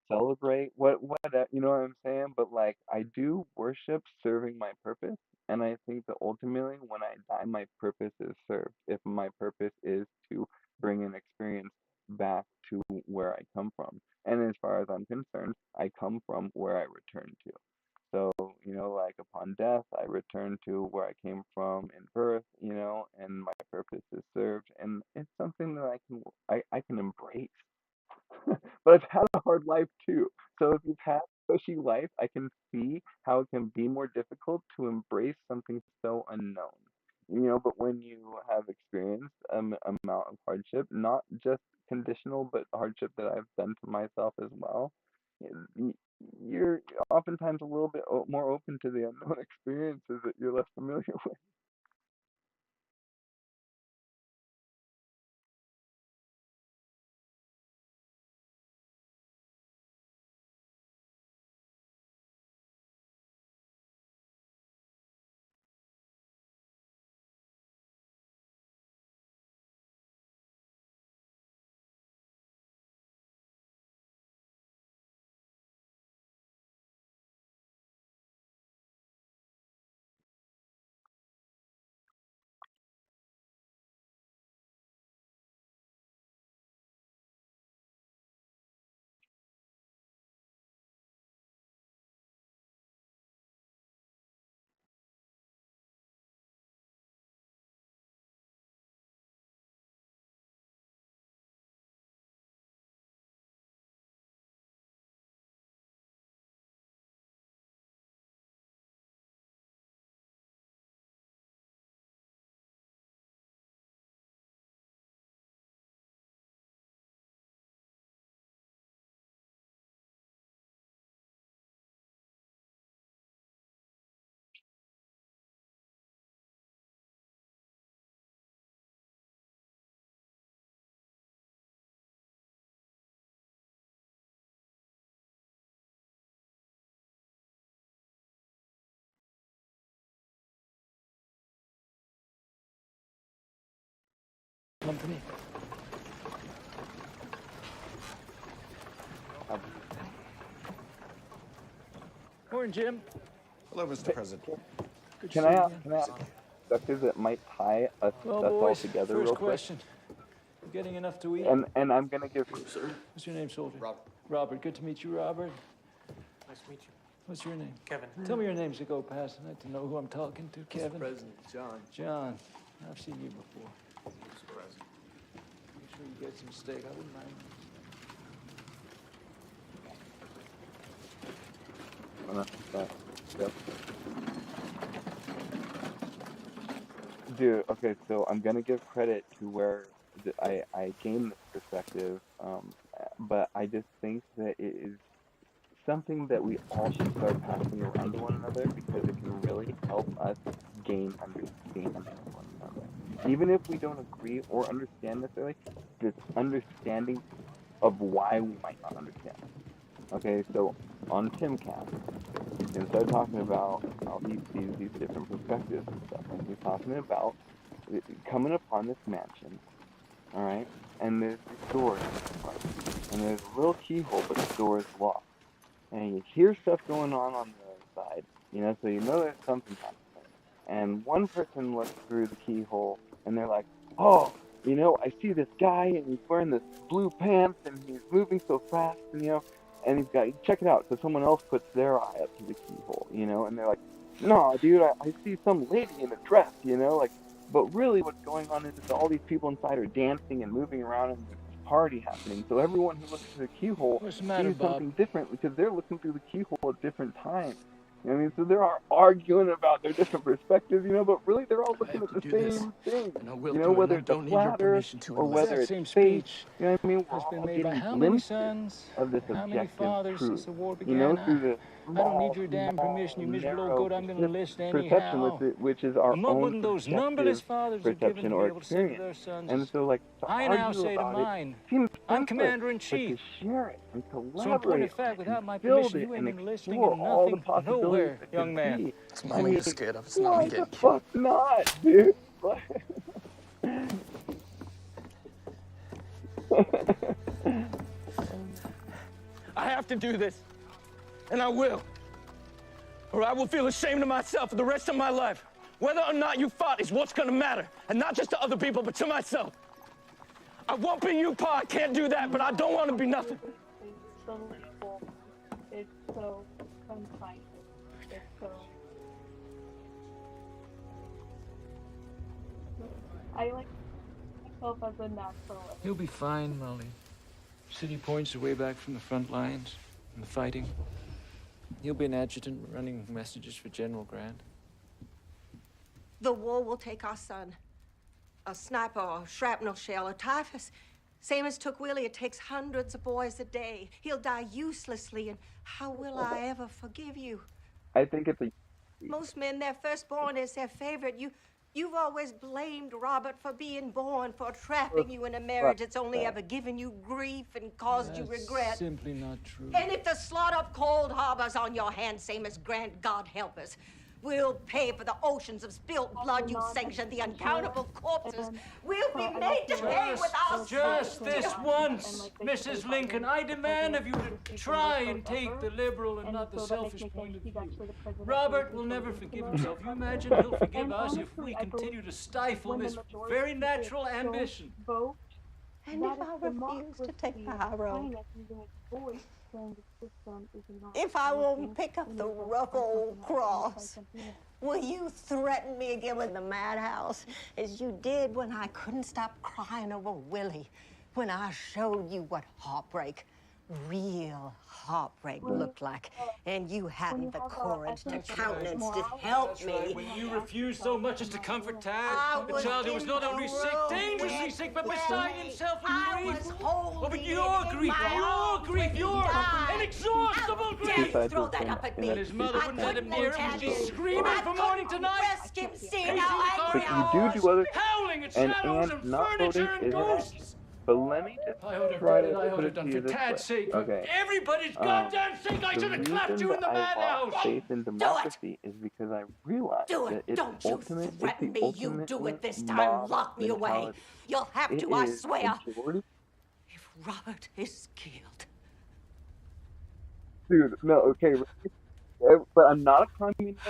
Celebrate you know what I'm saying? But like I do worship serving my purpose, and I think that ultimately when I die my purpose is served. If my purpose is to bring an experience back to where I come from. And as far as I'm concerned, I come from where I return to. So, like upon death, I return to where I came from in birth, and my purpose is served, and it's something that I can embrace. But I've had a hard life too. So if you've had a cushy life, I can see how it can be more difficult to embrace something so unknown. But when you have experienced amount of hardship, not just conditional, but hardship that I've done to myself as well, y- you're oftentimes a little bit more open to the unknown experiences that you're less familiar with. Company. Uh, Morning, Jim. Hello, Mr. President. Good to Can see I you ask, again. can I ask perspective that might tie Well, us all boys, together first real quick? question. You getting enough to eat? And I'm gonna give Sir? What's your name, soldier? Robert. Robert. Good to meet you, Robert. Nice to meet you. What's your name? Kevin. Tell me your names to go past. I like to know who I'm talking to. Kevin. President John. John. I've seen you before. Mr. President. Make sure you get some steak. I wouldn't mind. yep. Dude, okay, so I'm gonna give credit to where I gained this perspective, but I just think that it is something that we all should start passing around to one another because it can really help us gain understanding of one another. Even if we don't agree or understand necessarily, this understanding of why we might not understand. Okay, so on Timcast, Tim started talking about how he sees these different perspectives and stuff, and he's talking about coming upon this mansion, all right, and there's these doors in the front, and there's a little keyhole, but the door is locked, and you hear stuff going on the other side, so there's something happening, and one person looks through the keyhole, and they're like, oh, I see this guy, and he's wearing this blue pants, and he's moving so fast, and and he's got, check it out. So someone else puts their eye up to the keyhole, you know, and they're like, no, dude, I see some lady in a dress, you know, like, but really what's going on is all these people inside are dancing and moving around and there's this party happening. So everyone who looks through the keyhole What's the matter, sees Bob? something different because they're looking through the keyhole at different times. I mean, so they're all arguing about their different perspectives, you know, but really they're all I looking have at to the do this, same thing, and I will you know, do it, and whether I it's a don't need your flat Earth permission to or enlist. whether That it's same space. speech You know what I mean? We're has been all made by getting how many glimpses sons? of this How many objective fathers truth, since the war you know, began? through the I don't need small, your damn permission, you miserable old narrow goat. I'm going to enlist perception anyhow. which is our And what own wouldn't those subjective numberless fathers have given perception to or be able to say to experience. their sons, And so, like, to I now argue say to about it mine, seems I'm senseless, but to commander-in-chief. share it and So in point collaborate of on fact, it and without my build permission, it you and ain't enlisting explore in all the nothing, possibilities nowhere, that young could man. be. It's I Mama, mean, you scared of. It's not me why getting the killed. fuck not, dude? I have to do this, and I will. Or I will feel ashamed of myself for the rest of my life. Whether or not you fought is what's gonna matter, and not just to other people, but to myself. I won't be you, Pa. I can't do that, but I don't want to be nothing. It's so label. It's so concise. It's so. I like myself as a naturalist. You'll be fine, Molly. City Point's way back from the front lines and the fighting. You'll be an adjutant running messages for General Grant. The war will take our son. A sniper or shrapnel shell or typhus. Same as took Willie, it takes hundreds of boys a day. He'll die uselessly, and how will I ever forgive you? I think it's a Most men, their firstborn is their favorite. You've always blamed Robert for being born, for trapping you in a marriage that's only ever given you grief and caused you regret. Simply not true. And if the slaughter of Cold Harbor's on your hands, same as Grant, God help us, we'll pay for the oceans of spilt blood you sanctioned, the uncountable corpses. We'll be made to pay with our Just souls. this once, Mrs. Lincoln. I demand of you to try and take the liberal and not the selfish point of view. Robert will never forgive himself. You imagine he'll forgive us if we continue to stifle this very natural ambition. And if I refuse to take the high road? If I won't pick up the rough old cross, will you threaten me again with the madhouse, as you did when I couldn't stop crying over Willie, when I showed you what heartbreak, real heartbreak, looked like, and you hadn't the courage to countenance to help me? When you refused so much as to comfort Tad, I the was child who was in not the only sick, room dangerously with sick, but Willie. beside himself in I grief. was holding Oh, but it your in grief, my your arms grief, when your he died. inexhaustible How dare grief. you throw that up at me? And his mother I wouldn't let him couldn't near him. let She's you. screaming I from morning to couldn't night. risk him seeing Pacing how with angry But I you was. do other howling at and shadows and not voting furniture and isn't it? ghosts. But let me just I ought to try have done it. I to ought put to it have to done you for this Tad's way. sake. For Okay. everybody's goddamn sake, I The should have clapped reason you in the that I madhouse. lost faith in democracy is because I realized Do that it. it's Don't you ultimate. It's threaten the me. You ultimate do it this time. mob Lock me away. mentality. You'll have It to, I is swear. majority. If Robert is killed. Dude, no, okay, but I'm not a communist.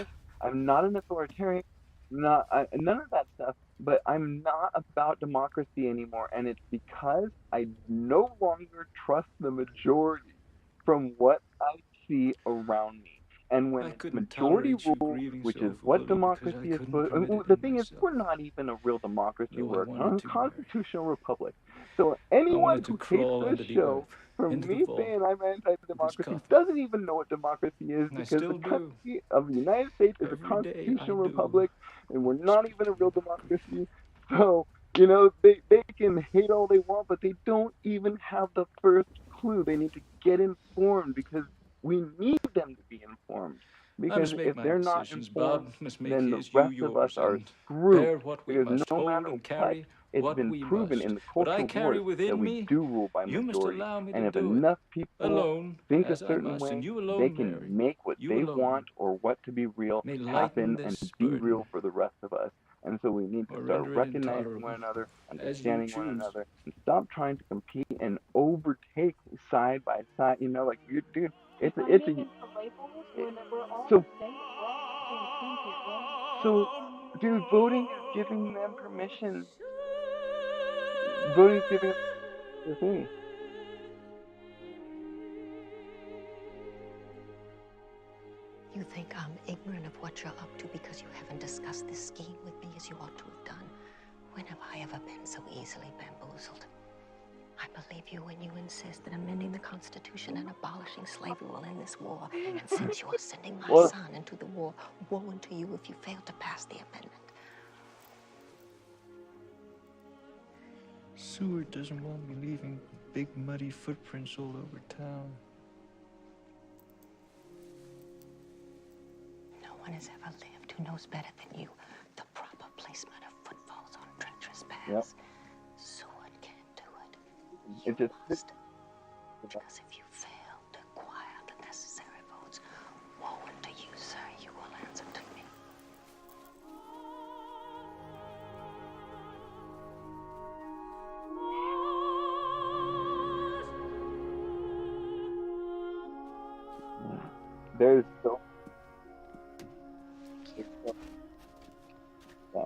I'm not an authoritarian. None of that stuff. But I'm not about democracy anymore, and it's because I no longer trust the majority from what I see around me. And when I it's couldn't majority tolerate you rule, grieving which so is for what Willie because I democracy is couldn't supposed. permit it The in thing is, myself. we're not even a real democracy. Though I We're a wanted to, Mary. constitutional republic. So I anyone wanted to who hates crawl this under the show earth, for into the me vault, saying I'm anti-democracy coffin. doesn't even know what democracy is, And I because still the do. country of the United States is a Every day I constitutional do. republic, and we're not even a real democracy. So, you know, they can hate all they want, but they don't even have the first clue. They need to get informed, because we need them to be informed. I Because must make if my they're not decisions, informed, Bob. Must make then the his, you rest of us yours, are and screwed. bear what we Because must no hold matter and what, carry it's what been we proven must. in the What I cultural carry wars within that we me, do rule by you must majority. allow me And to if do it. enough people Alone, think a as I certain must, way, and you they alone, can Mary. make what You they alone want or what to be real may lighten happen and this be burden, real for the rest of us. And so we need to or start render it recognizing intolerable, one another, as you understanding one choose. another, and stop trying to compete and overtake side by side. You know, like, you, dude, it's a, Defining into labels when we're all so the same. We're all the same people. so, dude, voting is giving them permission. Voting is giving them the thing. think I'm ignorant of what you're up to because you haven't discussed this scheme with me as you ought to have done? When have I ever been so easily bamboozled? I believe you when you insist that amending the Constitution and abolishing slavery will end this war. And since you are sending my son into the war, woe unto you if you fail to pass the amendment. Seward doesn't want me leaving big muddy footprints all over town. No one has ever lived who knows better than you the proper placement of footfalls on treacherous paths. Yep. Seward can't do it. It just Must. Because if you fail to acquire the necessary votes, woe unto you, sir, you will answer to me. there's so yeah.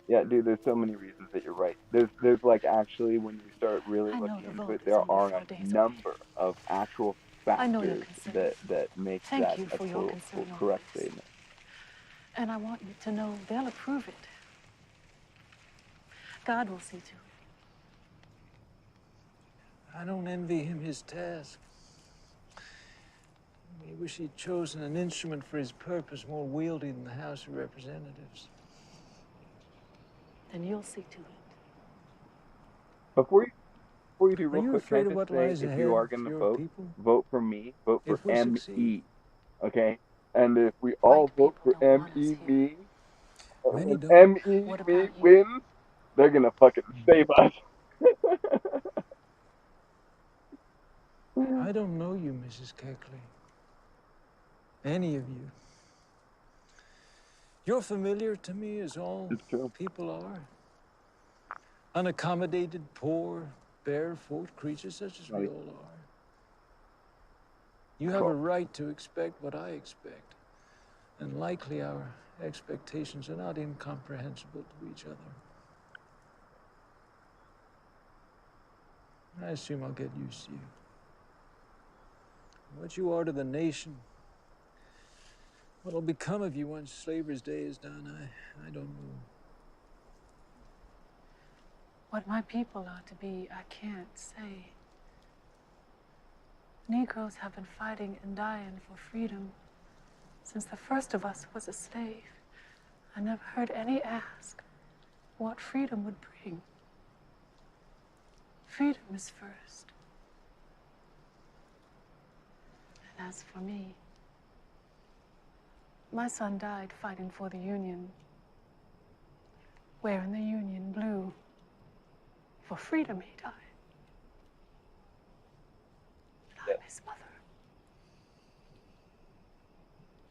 Yeah, dude, there's so many reasons that you're right. There's like actually when you start really looking into it, there are a number of actual factors that make that a total correct statement. And I want you to know they'll approve it. God will see to it. I don't envy him his task. I wish he'd chosen an instrument for his purpose more wieldy than the House of Representatives. Then you'll see to it. Before you do, Are real you quick, afraid can of I what just say, lies if ahead you are for going to your vote, people? vote for me, vote for If we M.E., succeed. okay? And if we all vote for don't want us M.E. here. me, Many when don't. M.E. What me about you? wins, they're going to fucking save us. I don't know you, Mrs. Keckley. Any of you. You're familiar to me as all It's true. people are. Unaccommodated, poor, barefoot creatures such as we Right. all are. You have a right to expect what I expect. And likely our expectations are not incomprehensible to each other. I assume I'll get used to you. What you are to the nation, what'll become of you once slavery's day is done, I don't know. What my people are to be, I can't say. Negroes have been fighting and dying for freedom since the first of us was a slave. I never heard any ask what freedom would bring. Freedom is first. And as for me, my son died fighting for the Union, wearing the Union blue. For freedom he died. And I'm his mother.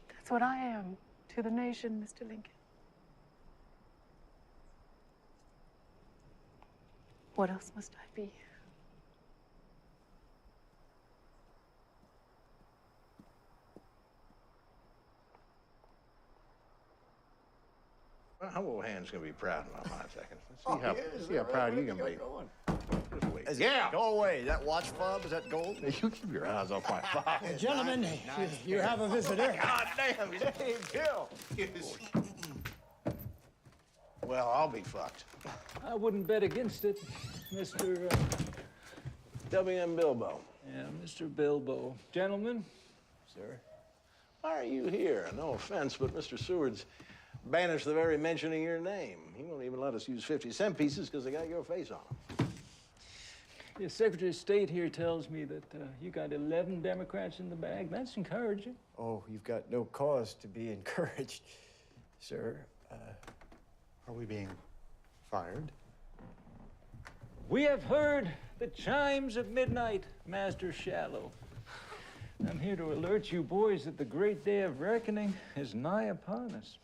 That's what I am to the nation, Mr. Lincoln. What else must I be? Well, how old Hand's gonna be proud in about 5 seconds. Let's see how proud you can be. Just wait. Yeah, go away. That watch fob, is that gold? Hey, you keep your eyes off my fob. Gentlemen, you have a visitor. God damn, hey, Bill. Well, I'll be fucked. I wouldn't bet against it, Mr. W.M. Bilbo. Yeah, Mr. Bilbo. Gentlemen, Sir? Why are you here? No offense, but Mr. Seward's banished the very mentioning your name. He won't even let us use 50-cent pieces because they got your face on them. the Secretary of State here tells me that you got 11 Democrats in the bag. That's encouraging. Oh, you've got no cause to be encouraged, sir. Are we being fired? We have heard the chimes of midnight, Master Shallow. I'm here to alert you boys that the great day of reckoning is nigh upon us.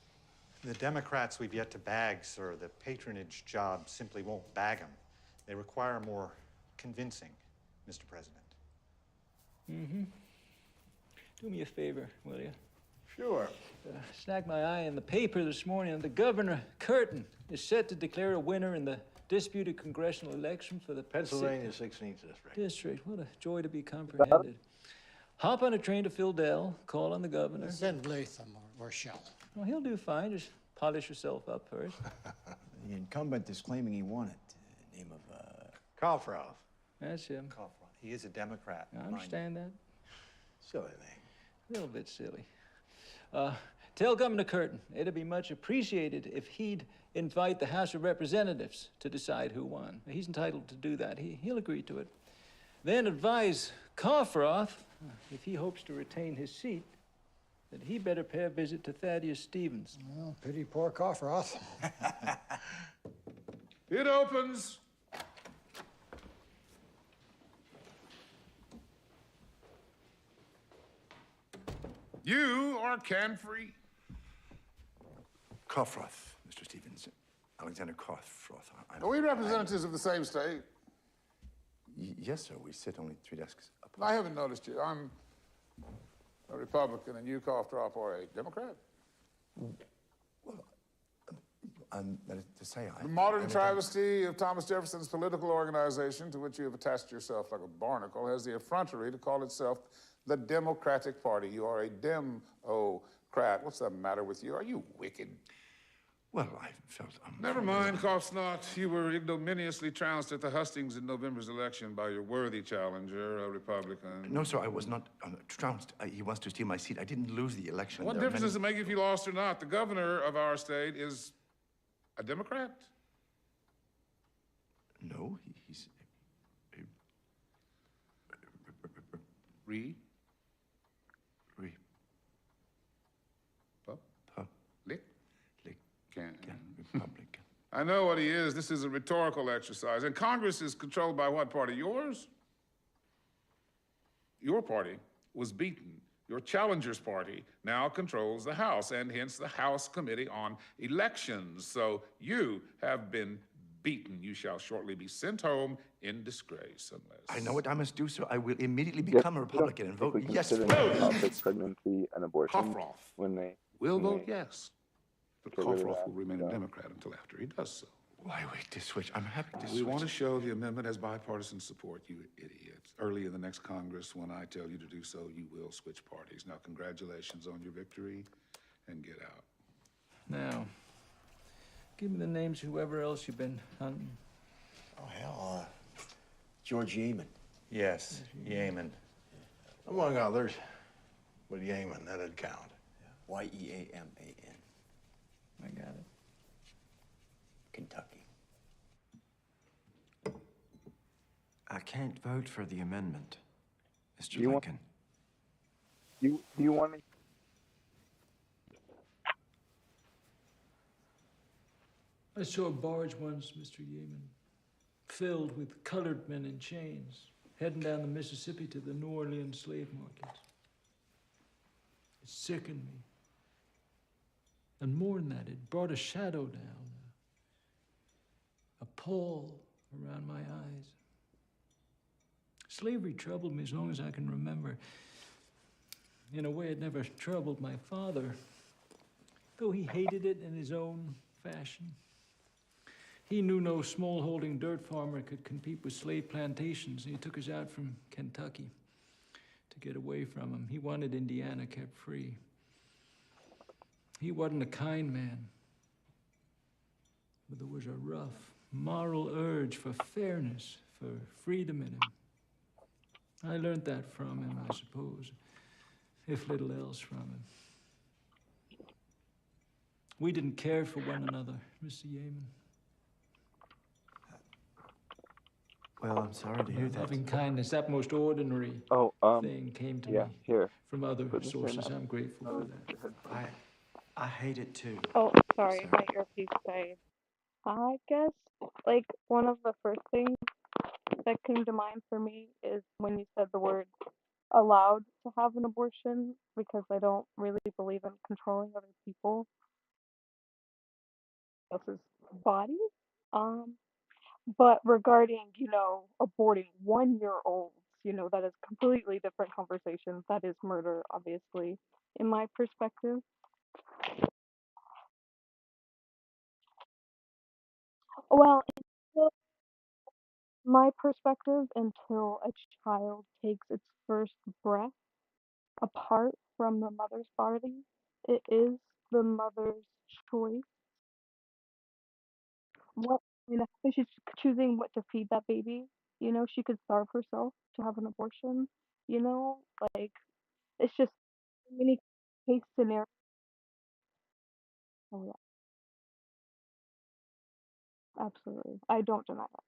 The Democrats we've yet to bag, sir. The patronage job simply won't bag them. They require more convincing, Mr. President. Mm-hmm. Do me a favor, will you? Sure. Snagged my eye in the paper this morning, and the Governor Curtin is set to declare a winner in the disputed congressional election for the Pennsylvania 16th District. District. What a joy to be comprehended. Hop on a train to Phildale, call on the governor. Send Latham or Shell. Well, he'll do fine. Just polish yourself up first. The incumbent is claiming he won it. Name of, Coffroth. That's him. Coffroth. He is a Democrat. I understand that. Silly name. A little bit silly. Tell Governor Curtin it'd be much appreciated if he'd invite the House of Representatives to decide who won. He's entitled to do that. He'll agree to it. Then advise Coffroth, if he hopes to retain his seat, that he better pay a visit to Thaddeus Stevens. Well, pity poor Coffroth. It opens. You are can-free. Coffroth, Mr. Stevens. Alexander Coffroth. Are we representatives of the same state? Yes, sir. We sit only 3 desks apart. I haven't noticed you. I'm a Republican, and you, Coffroth, are a Democrat. That is to say, The modern travesty of Thomas Jefferson's political organization, to which you have attached yourself like a barnacle, has the effrontery to call itself the Democratic Party. You are a Dem-o-crat. What's the matter with you? Are you wicked? Well, I felt... Never mind, Coffsnot. You were ignominiously trounced at the hustings in November's election by your worthy challenger, a Republican. No, sir, I was not trounced. He wants to steal my seat. I didn't lose the election. What difference does it make if you lost or not? The governor of our state is a Democrat. No, he's... Re? Re... Pup? Pup. Lick? Lick. Can. Republican. I know what he is. This is a rhetorical exercise. And Congress is controlled by what party? Yours? Your party was beaten. Your challenger's party now controls the House, and hence the House Committee on Elections. So you have been beaten. You shall shortly be sent home in disgrace, unless... I know what I must do, sir. I will immediately become a Republican and vote yes for pregnancy and abortion Coffroth when they will vote yes. But get rid of Coffroth that, will remain a Democrat until after he does so. Why wait to switch? I'm happy to switch. We want to show the amendment has bipartisan support, you idiots. Early in the next Congress, when I tell you to do so, you will switch parties. Now, congratulations on your victory, and get out. Now, give me the names of whoever else you've been hunting. Oh, hell, George Yeaman. Yes, Yeaman. Among others. But Yeaman, that'd count. Y-E-A-M-A-N. I got it. Kentucky. I can't vote for the amendment, Mr. Lincoln. Do you want me? I saw a barge once, Mr. Yeaman, filled with colored men in chains, heading down the Mississippi to the New Orleans slave markets. It sickened me. And more than that, it brought a shadow down, a pall around my eyes. Slavery troubled me as long as I can remember. In a way, it never troubled my father, though he hated it in his own fashion. He knew no smallholding dirt farmer could compete with slave plantations, and he took us out from Kentucky to get away from him. He wanted Indiana kept free. He wasn't a kind man, but there was a rough, moral urge for fairness, for freedom in him. I learned that from him, I suppose, if little else from him. We didn't care for one another, Mr. Yeaman. Well, I'm sorry to hear that. Loving kindness, that most ordinary thing came to me from other sources. I'm grateful for that. I hate it too. Oh, sorry, my earpiece died. I guess, like, one of the first things that came to mind for me is when you said the word allowed to have an abortion, because I don't really believe in controlling other people else's body. But regarding, aborting 1-year-olds, that is completely different conversation. That is murder, obviously, in my perspective. Well, my perspective, until a child takes its first breath, apart from the mother's body, it is the mother's choice. What if she's choosing what to feed that baby? She could starve herself to have an abortion. Like it's just so many case scenarios. Oh yeah, absolutely. I don't deny that.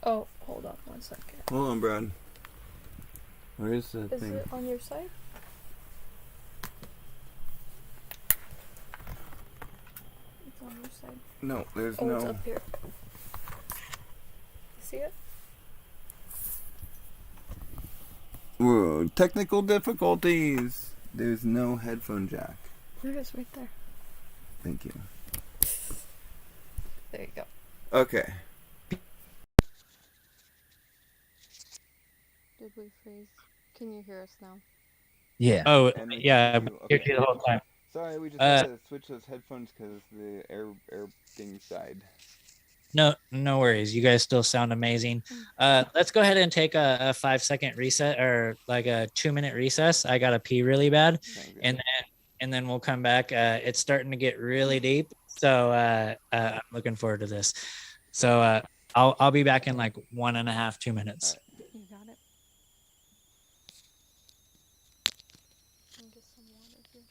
Oh, hold on 1 second. Hold on, Brad. Where is the Is thing? it on your side? It's on your side. No, there's Oh, no. it's up here. You see it? Whoa, technical difficulties. There's no headphone jack. There it is, right there. Thank you. There you go. Okay. Did we freeze? Can you hear us now? Yeah. Oh, yeah. Okay. The whole time. Sorry, we just had to switch those headphones because the air thing died. No worries. You guys still sound amazing. Let's go ahead and take a 5-second reset, or like a 2-minute recess. I gotta pee really bad, and then we'll come back. It's starting to get really deep, so I'm looking forward to this. So I'll be back in like 1.5, 2 minutes. You got it. I'll get some water here.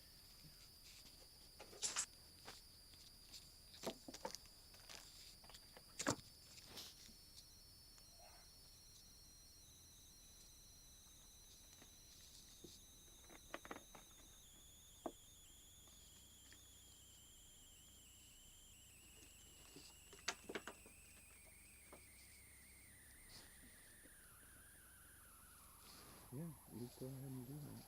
Yeah, you go ahead and do that.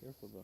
Careful though.